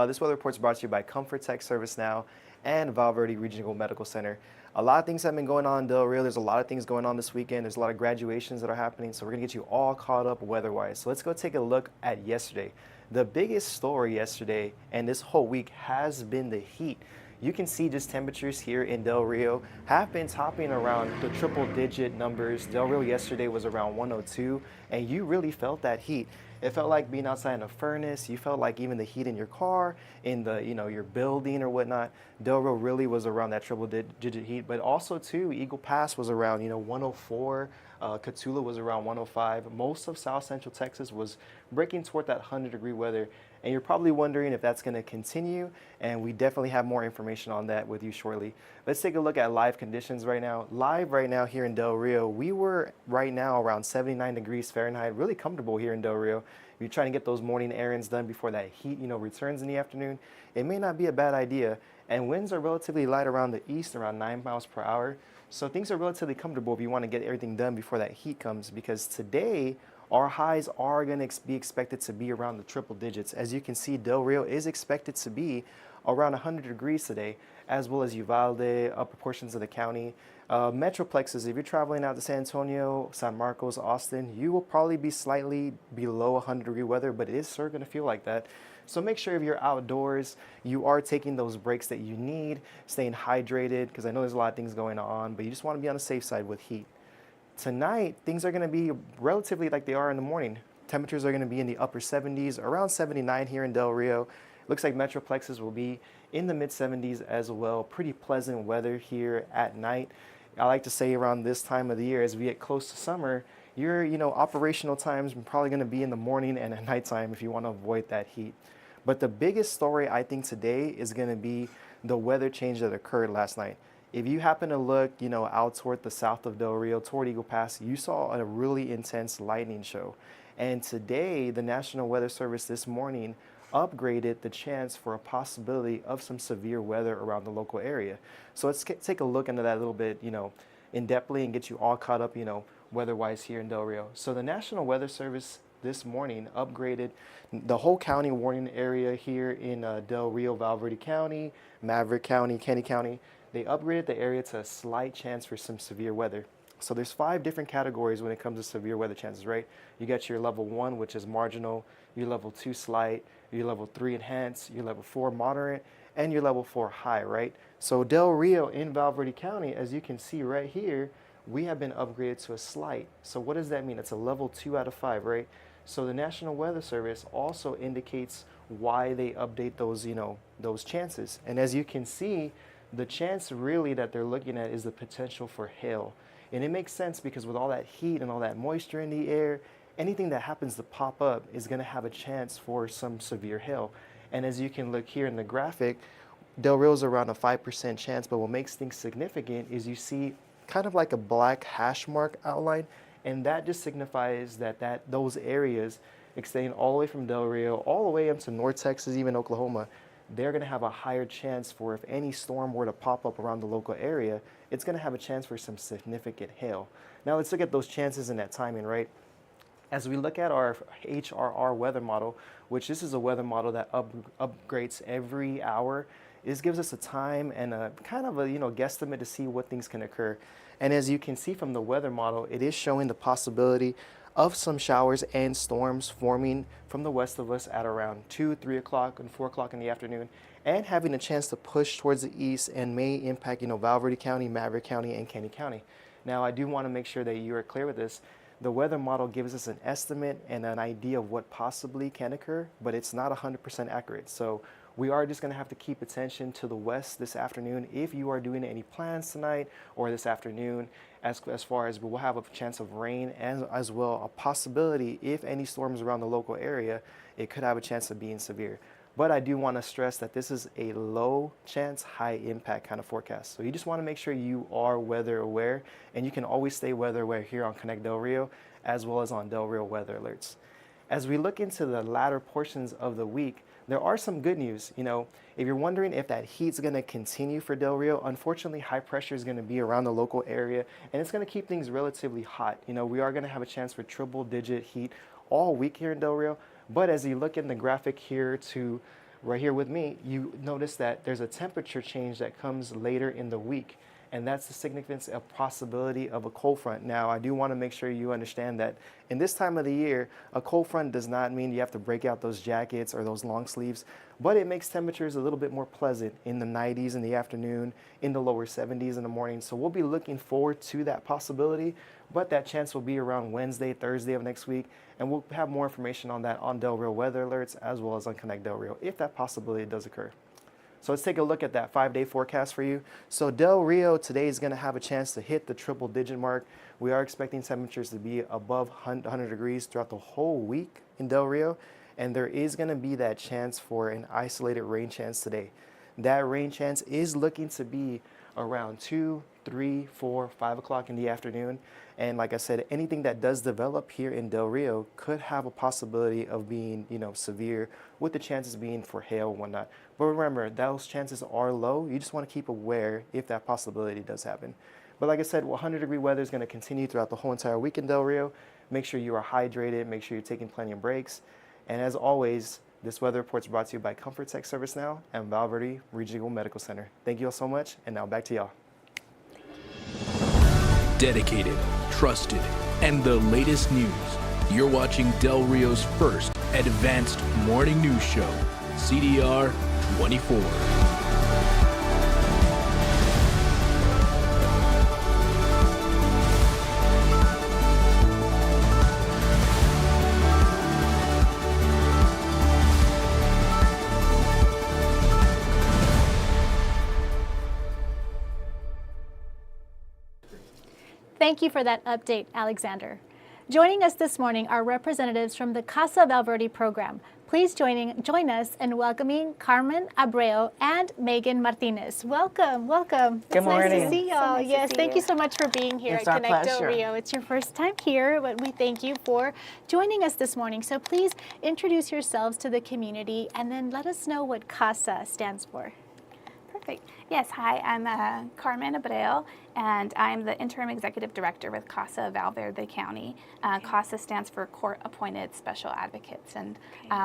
This weather report is brought to you by Comfort Tech Service Now and Val Verde Regional Medical Center. A lot of things have been going on in Del Rio. There's a lot of things going on this weekend. There's a lot of graduations that are happening, so we're going to get you all caught up weather-wise. So let's go take a look at yesterday. The biggest story yesterday and this whole week has been the heat. You can see just temperatures here in Del Rio have been topping around the triple-digit numbers. Del Rio yesterday was around 102, and you really felt that heat. It felt like being outside in a furnace. You felt like even the heat in your car, in the your building or whatnot. Del Rio really was around that triple-digit heat, but also too, Eagle Pass was around 104. Cotulla was around 105. Most of South Central Texas was breaking toward that 100-degree weather. And you're probably wondering if that's going to continue, and we definitely have more information on that with you shortly. Let's take a look at live conditions right now. Live right now here in Del Rio, we were right now around 79 degrees Fahrenheit, really comfortable here in Del Rio. If you're trying to get those morning errands done before that heat returns in the afternoon, it may not be a bad idea. And winds are relatively light around the east, around 9 miles per hour. So things are relatively comfortable if you want to get everything done before that heat comes, because today, our highs are going to be expected to be around the triple digits. As you can see, Del Rio is expected to be around 100 degrees today, as well as Uvalde, upper portions of the county. Metroplexes, if you're traveling out to San Antonio, San Marcos, Austin, you will probably be slightly below 100-degree weather, but it is sure going to feel like that. So make sure if you're outdoors, you are taking those breaks that you need, staying hydrated, because I know there's a lot of things going on, but you just want to be on the safe side with heat. Tonight, things are going to be relatively like they are in the morning. Temperatures are going to be in the upper 70s, around 79 here in Del Rio. Looks like Metroplexes will be in the mid-70s as well. Pretty pleasant weather here at night. I like to say around this time of the year, as we get close to summer, your operational times are probably going to be in the morning and at nighttime if you want to avoid that heat. But the biggest story I think today is going to be the weather change that occurred last night. If you happen to look, out toward the south of Del Rio, toward Eagle Pass, you saw a really intense lightning show. And today, the National Weather Service this morning upgraded the chance for a possibility of some severe weather around the local area. So let's take a look into that a little bit, in depthly and get you all caught up, weather-wise here in Del Rio. So the National Weather Service this morning upgraded the whole county warning area here in Del Rio, Val Verde County, Maverick County, Kenny County. They upgraded the area to a slight chance for some severe weather. So there's 5 different categories when it comes to severe weather chances, right? You got your level 1, which is marginal, your level 2 slight, your level 3 enhanced, your level 4 moderate, and your level 4 high, right? So Del Rio in Val Verde County, as you can see right here, we have been upgraded to a slight. So what does that mean? It's a level 2 out of 5, right? So the National Weather Service also indicates why they update those, those chances. And as you can see, the chance really that they're looking at is the potential for hail. And it makes sense because with all that heat and all that moisture in the air, anything that happens to pop up is going to have a chance for some severe hail. And as you can look here in the graphic, Del Rio's around a 5% chance, but what makes things significant is you see kind of like a black hash mark outline, and that just signifies that those areas extending all the way from Del Rio all the way up to North Texas, even Oklahoma, they're going to have a higher chance for, if any storm were to pop up around the local area, it's going to have a chance for some significant hail. Now let's look at those chances and that timing, right? As we look at our HRR weather model, which this is a weather model that upgrades every hour, this gives us a time and a kind of a guesstimate to see what things can occur. And as you can see from the weather model, it is showing the possibility of some showers and storms forming from the west of us at around 2, 3 o'clock and 4 o'clock in the afternoon, and having a chance to push towards the east and may impact Val Verde County, Maverick County, and Kenny County. Now I do want to make sure that you are clear with this. The weather model gives us an estimate and an idea of what possibly can occur, but it's not 100% accurate. So we are just going to have to keep attention to the west this afternoon if you are doing any plans tonight or this afternoon, as far as we'll have a chance of rain and as well a possibility, if any storms around the local area, it could have a chance of being severe. But I do want to stress that this is a low chance, high impact kind of forecast. So you just want to make sure you are weather aware, and you can always stay weather aware here on Connect Del Rio as well as on Del Rio weather alerts. As we look into the latter portions of the week, there are some good news. If you're wondering if that heat's going to continue for Del Rio, unfortunately, high pressure is going to be around the local area, and it's going to keep things relatively hot. We are going to have a chance for triple-digit heat all week here in Del Rio. But as you look in the graphic here to right here with me, you notice that there's a temperature change that comes later in the week. And that's the significance of possibility of a cold front. Now, I do want to make sure you understand that in this time of the year, a cold front does not mean you have to break out those jackets or those long sleeves, but it makes temperatures a little bit more pleasant in the 90s in the afternoon, in the lower 70s in the morning. So we'll be looking forward to that possibility, but that chance will be around Wednesday, Thursday of next week, and we'll have more information on that on Del Rio weather alerts as well as on Connect Del Rio if that possibility does occur. So let's take a look at that 5-day forecast for you. So Del Rio today is going to have a chance to hit the triple-digit mark. We are expecting temperatures to be above 100 degrees throughout the whole week in Del Rio, and there is going to be that chance for an isolated rain chance today. That rain chance is looking to be around 2, 3, 4, 5 o'clock in the afternoon. And like I said, anything that does develop here in Del Rio could have a possibility of being, severe, with the chances being for hail and whatnot. But remember, those chances are low. You just want to keep aware if that possibility does happen. But like I said, 100-degree weather is going to continue throughout the whole entire week in Del Rio. Make sure you are hydrated. Make sure you're taking plenty of breaks. And as always, this weather report is brought to you by Comfort Tech Service Now and Val Verde Regional Medical Center. Thank you all so much, and now back to y'all. Dedicated, trusted, and the latest news. You're watching Del Rio's first advanced morning news show, CDR24. Thank you for that update, Alexander. Joining us this morning are representatives from the Casa Val Verde program. Please join us in welcoming Carmen Abreu and Megan Martinez. Welcome. Good morning. Nice to see y'all. Nice yes, to see thank you. you so much for being here It's at our Connect Del pleasure. Rio. It's your first time here, but we thank you for joining us this morning. So please introduce yourselves to the community and then let us know what Casa stands for. Perfect. Yes, hi, I'm Carmen Abreu, and I'm the Interim Executive Director with CASA Val Verde County. CASA stands for Court Appointed Special Advocates, and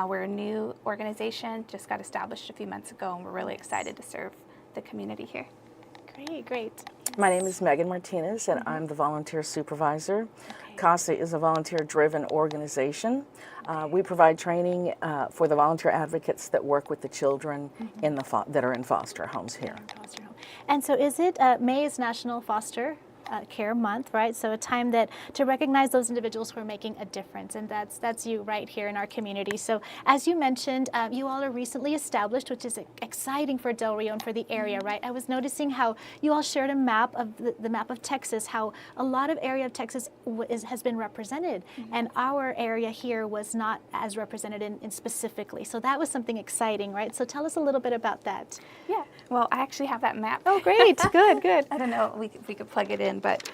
we're a new organization, just got established a few months ago, and we're really excited to serve the community here. Great. My name is Megan Martinez, and I'm the volunteer supervisor. CASA is a volunteer-driven organization. We provide training for the volunteer advocates that work with the children in the that are in foster homes here. And so is it, May is National Foster Care Month, right? So a time that to recognize those individuals who are making a difference, and that's you right here in our community. So as you mentioned, you all are recently established, which is exciting for Del Rio and for the area, right? I was noticing how you all shared a map of the map of Texas, how a lot of area of Texas has been represented, and our area here was not as represented in specifically. So that was something exciting, right? So tell us a little bit about that. Yeah, well, I actually have that map. Oh, great, good. I don't know if we could plug it in, but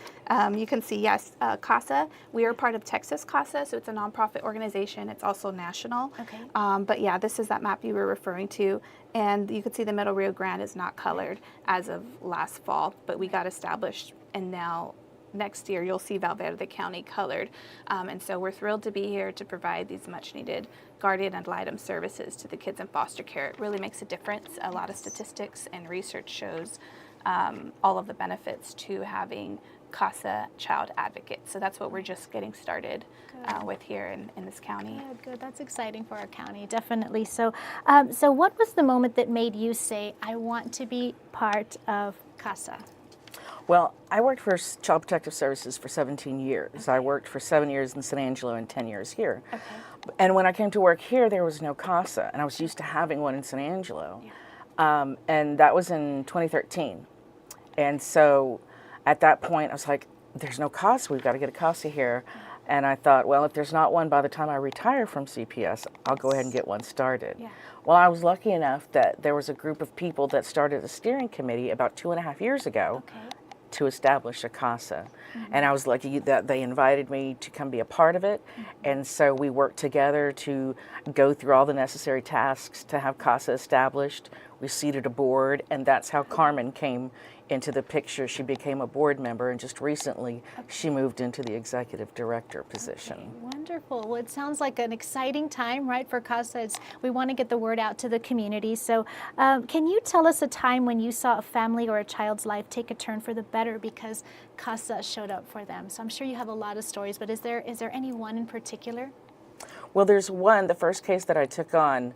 you can see, yes, CASA, we are part of Texas CASA, so it's a nonprofit organization. It's also national. Okay. But yeah, this is that map you were referring to, and you can see the Middle Rio Grande is not colored as of last fall, but we got established, and now next year you'll see Valverde County colored. And so we're thrilled to be here to provide these much needed guardian ad litem services to the kids in foster care. It really makes a difference. A lot of statistics and research shows all of the benefits to having CASA child advocates. So that's what we're just getting started with here in this county. Good. That's exciting for our county, definitely. So, so what was the moment that made you say, I want to be part of CASA? Well, I worked for Child Protective Services for 17 years. I worked for 7 years in San Angelo and 10 years here. Okay. And when I came to work here, there was no CASA, and I was used to having one in San Angelo. And that was in 2013. And so at that point, I was like, there's no CASA. We've got to get a CASA here. And I thought, well, if there's not one by the time I retire from CPS, I'll go ahead and get one started. Yeah. Well, I was lucky enough that there was a group of people that started a steering committee about 2.5 years ago to establish a CASA. And I was lucky that they invited me to come be a part of it. And so we worked together to go through all the necessary tasks to have CASA established. We seated a board, and that's how Carmen came into the picture. She became a board member, and just recently she moved into the executive director position. Wonderful. Well, it sounds like an exciting time, right, for CASA. We want to get the word out to the community. So can you tell us a time when you saw a family or a child's life take a turn for the better because CASA showed up for them? So I'm sure you have a lot of stories, but is there any one in particular? Well, there's one, the first case that I took on,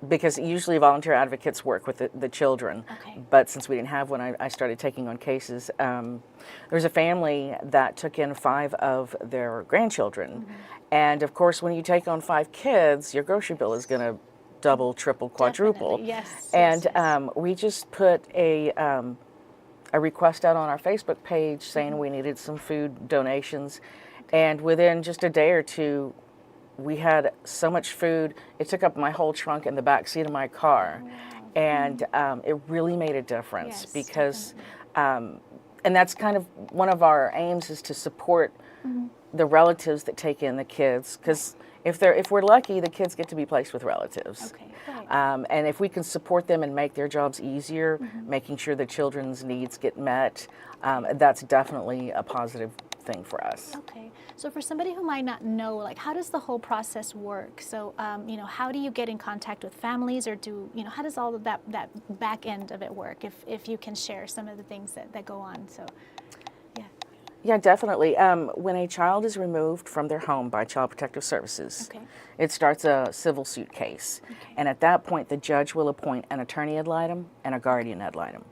because usually volunteer advocates work with the children, but since we didn't have one, I started taking on cases. There's a family that took in 5 of their grandchildren, and of course when you take on 5 kids, your grocery bill is going to double, triple, quadruple. Yes. And we just put a request out on our Facebook page saying we needed some food donations, and within just a day or two, we had so much food, it took up my whole trunk and the back seat of my car. And it really made a difference because, and that's kind of one of our aims is to support the relatives that take in the kids. Because if we're lucky, the kids get to be placed with relatives. And if we can support them and make their jobs easier, making sure the children's needs get met, that's definitely a positive thing for us. Okay. So for somebody who might not know, like, how does the whole process work? So, you know, how do you get in contact with families, or how does all of that back end of it work? If you can share some of the things that go on. So, yeah. Yeah, definitely. When a child is removed from their home by Child Protective Services, it starts a civil suit case. And at that point, the judge will appoint an attorney ad litem and a guardian ad litem.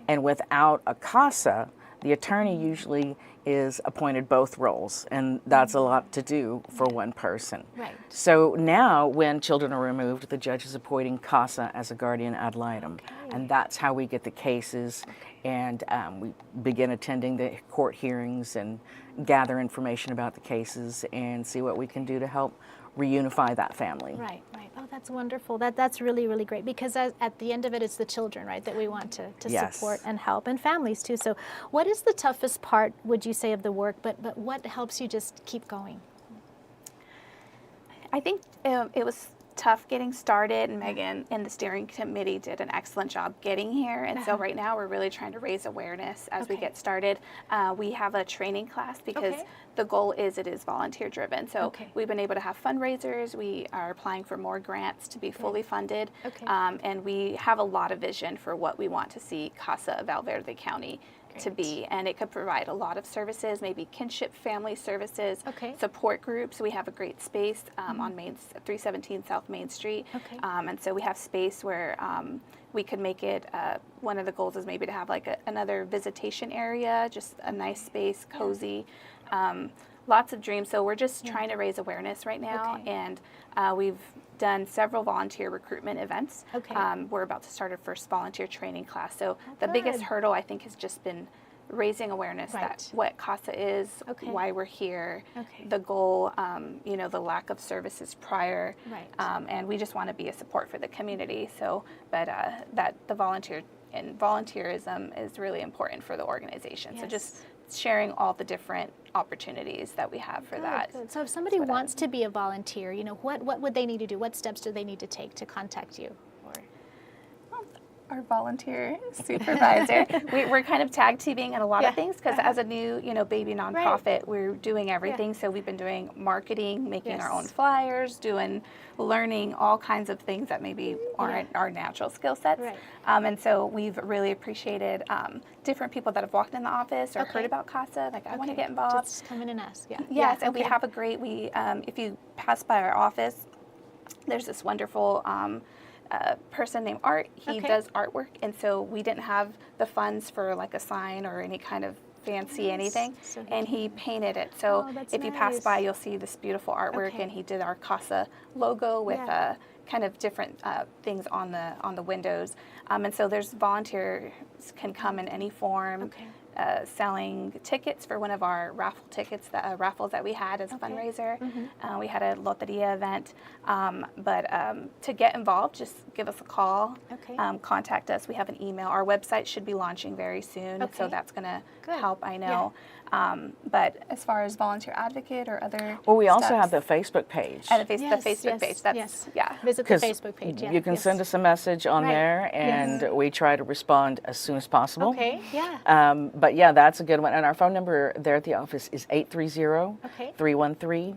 And without a CASA, the attorney usually is appointed both roles, and that's a lot to do for one person. Right. So now when children are removed, the judge is appointing CASA as a guardian ad litem, and that's how we get the cases, and we begin attending the court hearings and gather information about the cases and see what we can do to help reunify that family. Right, right. Oh, that's wonderful. That's really, really great, because at the end of it, it's the children, right, that we want to support and help, and families too. So what is the toughest part, would you say, of the work, but what helps you just keep going? I think it was tough getting started, and Megan and the steering committee did an excellent job getting here. And so right now we're really trying to raise awareness as we get started. We have a training class because the goal is it is volunteer driven. So we've been able to have fundraisers. We are applying for more grants to be fully funded. And we have a lot of vision for what we want to see Casa of Valverde County to be, and it could provide a lot of services, maybe kinship family services, support groups. We have a great space on 317 South Main Street, and so we have space where we could make it, one of the goals is maybe to have like another visitation area, just a nice space, cozy, lots of dreams. So we're just trying to raise awareness right now, and we've done several volunteer recruitment events. We're about to start our first volunteer training class. So the biggest hurdle, I think, has just been raising awareness that what CASA is, why we're here, the goal, you know, the lack of services prior, and we just want to be a support for the community. So, but that the volunteerism is really important for the organization. So just sharing all the different opportunities that we have for that. So if somebody wants to be a volunteer, you know, what would they need to do? What steps do they need to take to contact you? Our volunteer supervisor. We're kind of tag teaming in a lot of things because as a new, you know, baby nonprofit, we're doing everything. So we've been doing marketing, making our own flyers, learning all kinds of things that maybe aren't our natural skill sets. And so we've really appreciated different people that have walked in the office or heard about CASA, like I want to get involved. Just come in and ask. Yes, and we have a great, if you pass by our office, there's this wonderful person named Art. He does artwork, and so we didn't have the funds for like a sign or any kind of fancy anything, and he painted it. So if you pass by, you'll see this beautiful artwork, and he did our CASA logo with kind of different things on the windows. And so there's volunteers can come in any form. Selling tickets for one of our raffle tickets, raffles that we had as a fundraiser. We had a loteria event. But to get involved, just give us a call, contact us. We have an email. Our website should be launching very soon, so that's going to help, I know. But as far as volunteer advocate or other we also have the Facebook page. And the Facebook page. That's, Visit the Facebook page. You can send us a message on there, and we try to respond as soon as possible. But yeah, that's a good one. And our phone number there at the office is 830-313-7007.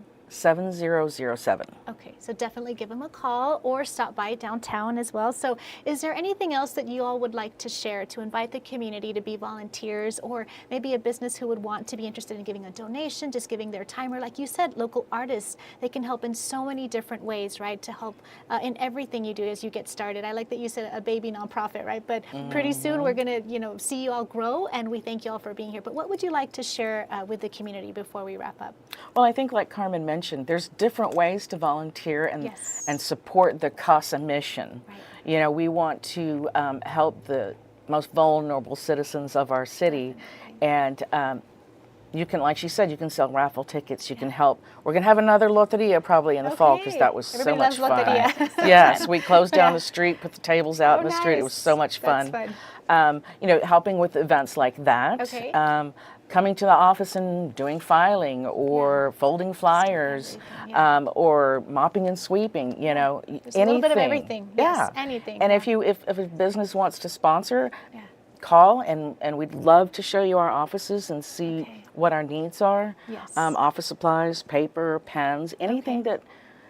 Okay, so definitely give them a call or stop by downtown as well. So is there anything else that you all would like to share to invite the community to be volunteers, or maybe a business who would want to be interested in giving a donation, just giving their time, or like you said, local artists, they can help in so many different ways, right, to help in everything you do as you get started. I like that you said a baby nonprofit, right, but pretty soon we're going to, you know, see you all grow, and we thank you all for being here. But what would you like to share with the community before we wrap up? Well, I think like Carmen mentioned, there's different ways to volunteer and support the CASA mission. You know, we want to help the most vulnerable citizens of our city, and you can, like she said, you can sell raffle tickets, you can help. We're going to have another loteria probably in the fall, because that was so much fun. Yes, we closed down the street, put the tables out in the street. It was so much fun. You know, helping with events like that. Coming to the office and doing filing, or folding flyers, or mopping and sweeping, you know, anything. A little bit of everything. Yes, anything. And if a business wants to sponsor, call, and we'd love to show you our offices and see what our needs are. Office supplies, paper, pens, anything that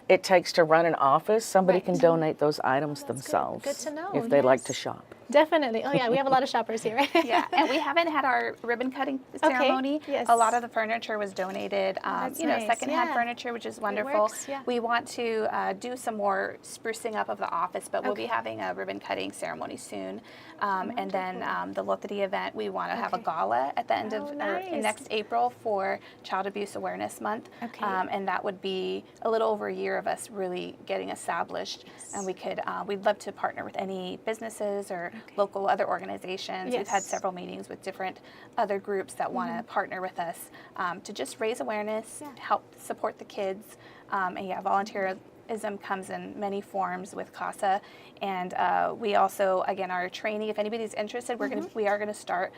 it takes to run an office, somebody can donate those items themselves. Good to know. If they like to shop. Definitely. Oh yeah, we have a lot of shoppers here. And we haven't had our ribbon cutting ceremony. A lot of the furniture was donated, you know, secondhand furniture, which is wonderful. We want to do some more sprucing up of the office, but we'll be having a ribbon cutting ceremony soon. And then the Loteria event, we want to have a gala at the end of next April for Child Abuse Awareness Month. And that would be a little over a year of us really getting established. And we could, we'd love to partner with any businesses or local other organizations. We've had several meetings with different other groups that want to partner with us to just raise awareness, help support the kids. And volunteerism comes in many forms with CASA. And we also, again, our training, if anybody's interested, we are going to start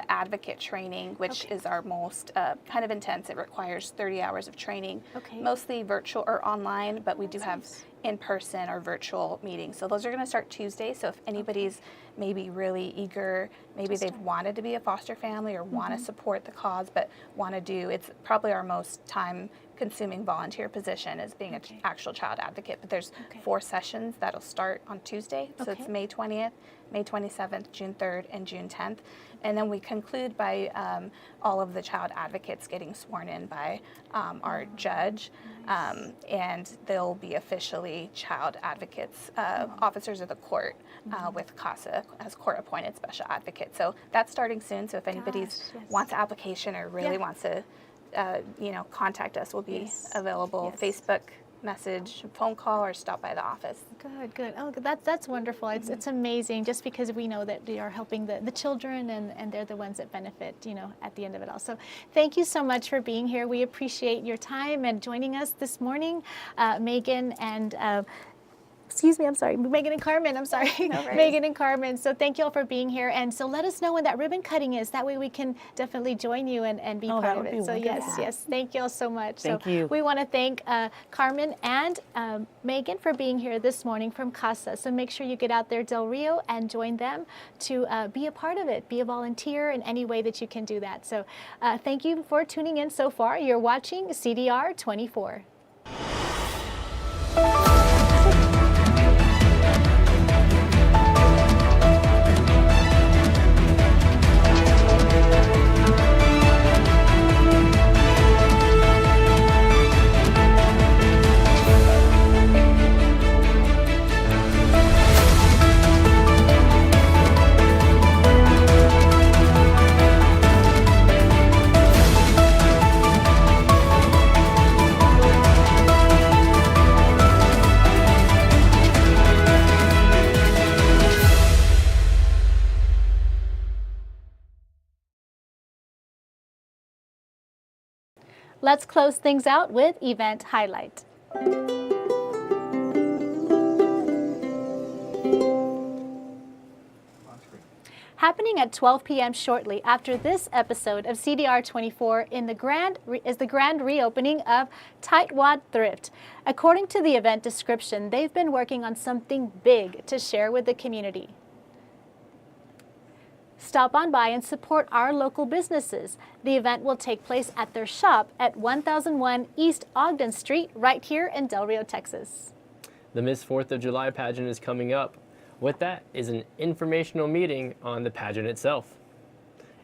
advocate training, which is our most kind of intense. It requires 30 hours of training, mostly virtual or online, but we do have in-person or virtual meetings. So those are going to start Tuesday. So if anybody's maybe really eager, maybe they've wanted to be a foster family or want to support the cause, but want to do, it's probably our most time-consuming volunteer position is being an actual child advocate. But there's 4 sessions that'll start on Tuesday. So it's May 20th, May 27th, June 3rd, and June 10th. And then we conclude by all of the child advocates getting sworn in by our judge, and they'll be officially child advocates, officers of the court with CASA as court-appointed special advocate. So that's starting soon. So if anybody wants an application or really wants to, contact us, we'll be available. Facebook message, phone call, or stop by the office. Good. Oh, that's wonderful. It's amazing, just because we know that they are helping the children, and they're the ones that benefit, at the end of it all. So thank you so much for being here. We appreciate your time and joining us this morning, Megan and Megan and Carmen, Megan and Carmen. So thank you all for being here. And so let us know when that ribbon cutting is. That way we can definitely join you and be part of it. So yes, thank you all so much. Thank you. We want to thank Carmen and Megan for being here this morning from CASA. So make sure you get out there, Del Rio, and join them to be a part of it. Be a volunteer in any way that you can do that. So thank you for tuning in so far. You're watching CDR24. Let's close things out with event highlight. Happening at 12 p.m. shortly after this episode of CDR24 is the grand reopening of Tightwad Thrift. According to the event description, they've been working on something big to share with the community. Stop on by and support our local businesses. The event will take place at their shop at 1001 East Ogden Street, right here in Del Rio, Texas. The Miss 4th of July pageant is coming up. With that is an informational meeting on the pageant itself.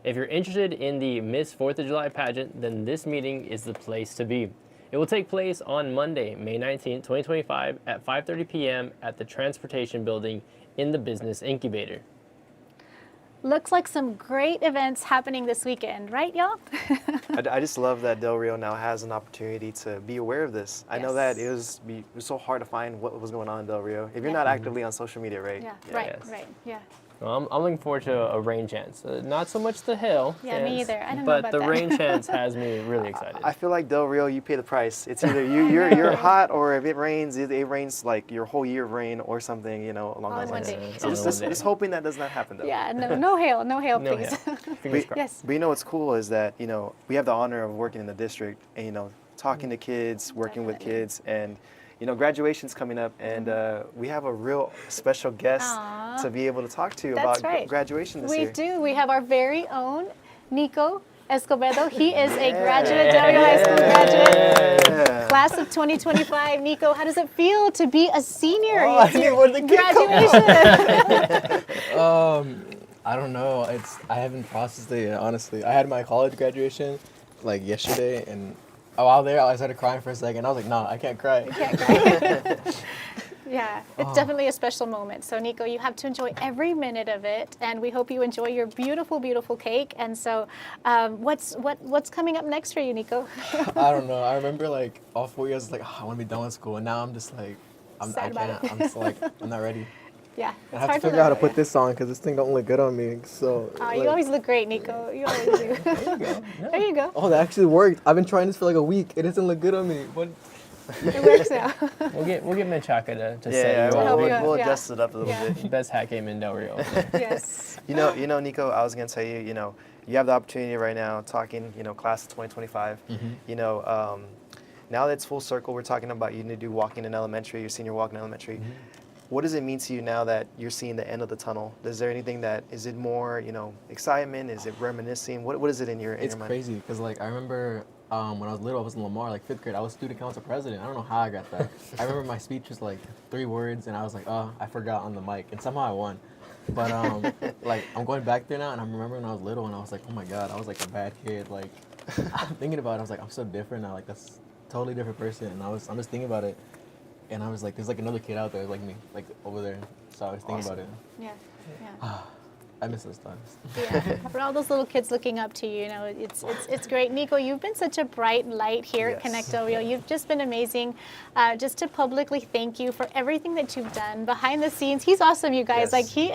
If you're interested in the Miss 4th of July pageant, then this meeting is the place to be. It will take place on Monday, May 19, 2025 at 5:30 p.m. at the Transportation Building in the Business Incubator. Looks like some great events happening this weekend, right, y'all? I just love that Del Rio now has an opportunity to be aware of this. I know that it was so hard to find what was going on in Del Rio if you're not actively on social media, right? Right. Well, I'm looking forward to a rain chance. Not so much the hill. Yeah, me either. I don't know but about the that. rain chance has me really excited. I feel like Del Rio, you pay the price. It's either you're hot, or if it rains like your whole year of rain or something, along those lines. So just hoping that does not happen, though. Yeah, no hail, please. Fingers crossed. Yes. But what's cool is that we have the honor of working in the district and talking to kids, working with kids, and graduation's coming up, and we have a real special guest to be able to talk to about graduation this year. We do. We have our very own Nico Escobedo. He is a graduate, Del Rio High School graduate, class of 2025. Nico, how does it feel to be a senior? Graduation. I don't know. I haven't processed it yet, honestly. I had my college graduation like yesterday, and while there, I started crying for a second. I was like, nah, I can't cry. Yeah, it's definitely a special moment. So, Nico, you have to enjoy every minute of it, and we hope you enjoy your beautiful, beautiful cake. And so, what's coming up next for you, Nico? I don't know. I remember like all 4 years, like I want to be done with school, and now I'm just like, I'm just like, I'm not ready. Yeah, I have to figure out how to put this on because this thing don't look good on me. So. You always look great, Nico. You always do. There you go. Yeah. There you go. Oh, that actually worked. I've been trying this for like a week. It doesn't look good on me. What? It works now. We'll get Menchaca to set you up. We'll adjust it up a little bit. Best hat game in Del Rio. Yes. Nico, I was gonna tell you, you have the opportunity right now talking, class of 2025. Now that's full circle, we're talking about you need to do walking in elementary, your senior walk in elementary. What does it mean to you now that you're seeing the end of the tunnel? Is there anything that, is it more, you know, excitement? Is it reminiscing? What is it in your mind? It's crazy because like I remember when I was little, I was in Lamar, like 5th grade. I was student council president. I don't know how I got that. I remember my speech was like 3 words, and I was like, oh, I forgot on the mic, and somehow I won. But like I'm going back there now, and I'm remembering when I was little, and I was like, oh my god, I was like a bad kid. Like I'm thinking about it, I was like, I'm so different now. Like that's a totally different person, and I'm just thinking about it. And I was like, there's like another kid out there like me, like over there. So I was thinking about it. Yeah, yeah. I miss those times. Yeah, for all those little kids looking up to you, you know, it's great. Nico, you've been such a bright light here at Connect Del Rio. You've just been amazing. Just to publicly thank you for everything that you've done behind the scenes. He's awesome, you guys. Like he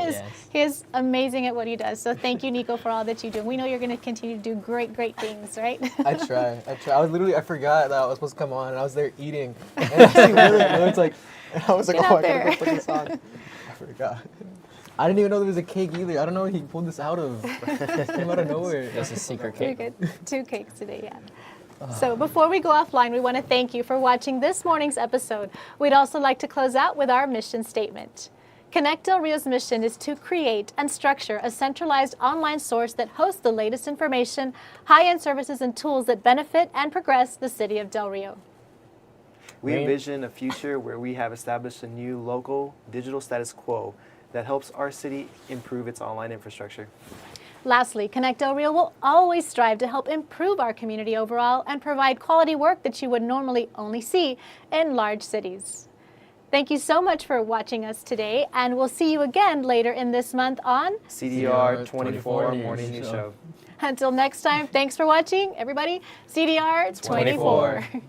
is amazing at what he does. So thank you, Nico, for all that you do. We know you're going to continue to do great things, right? I try. I forgot that I was supposed to come on, and I was there eating. And I see Lily, and it's like, I was like, oh, I gotta go put this on. I forgot. I didn't even know there was a cake either. I don't know where he pulled this out of. It came out of nowhere. That's a secret cake. Very good. 2 cakes today, yeah. So before we go offline, we want to thank you for watching this morning's episode. We'd also like to close out with our mission statement. Connect Del Rio's mission is to create and structure a centralized online source that hosts the latest information, high-end services, and tools that benefit and progress the city of Del Rio. We envision a future where we have established a new local digital status quo that helps our city improve its online infrastructure. Lastly, Connect Del Rio will always strive to help improve our community overall and provide quality work that you would normally only see in large cities. Thank you so much for watching us today, and we'll see you again later in this month on CDR24 Morning News Show. Until next time, thanks for watching, everybody. CDR24.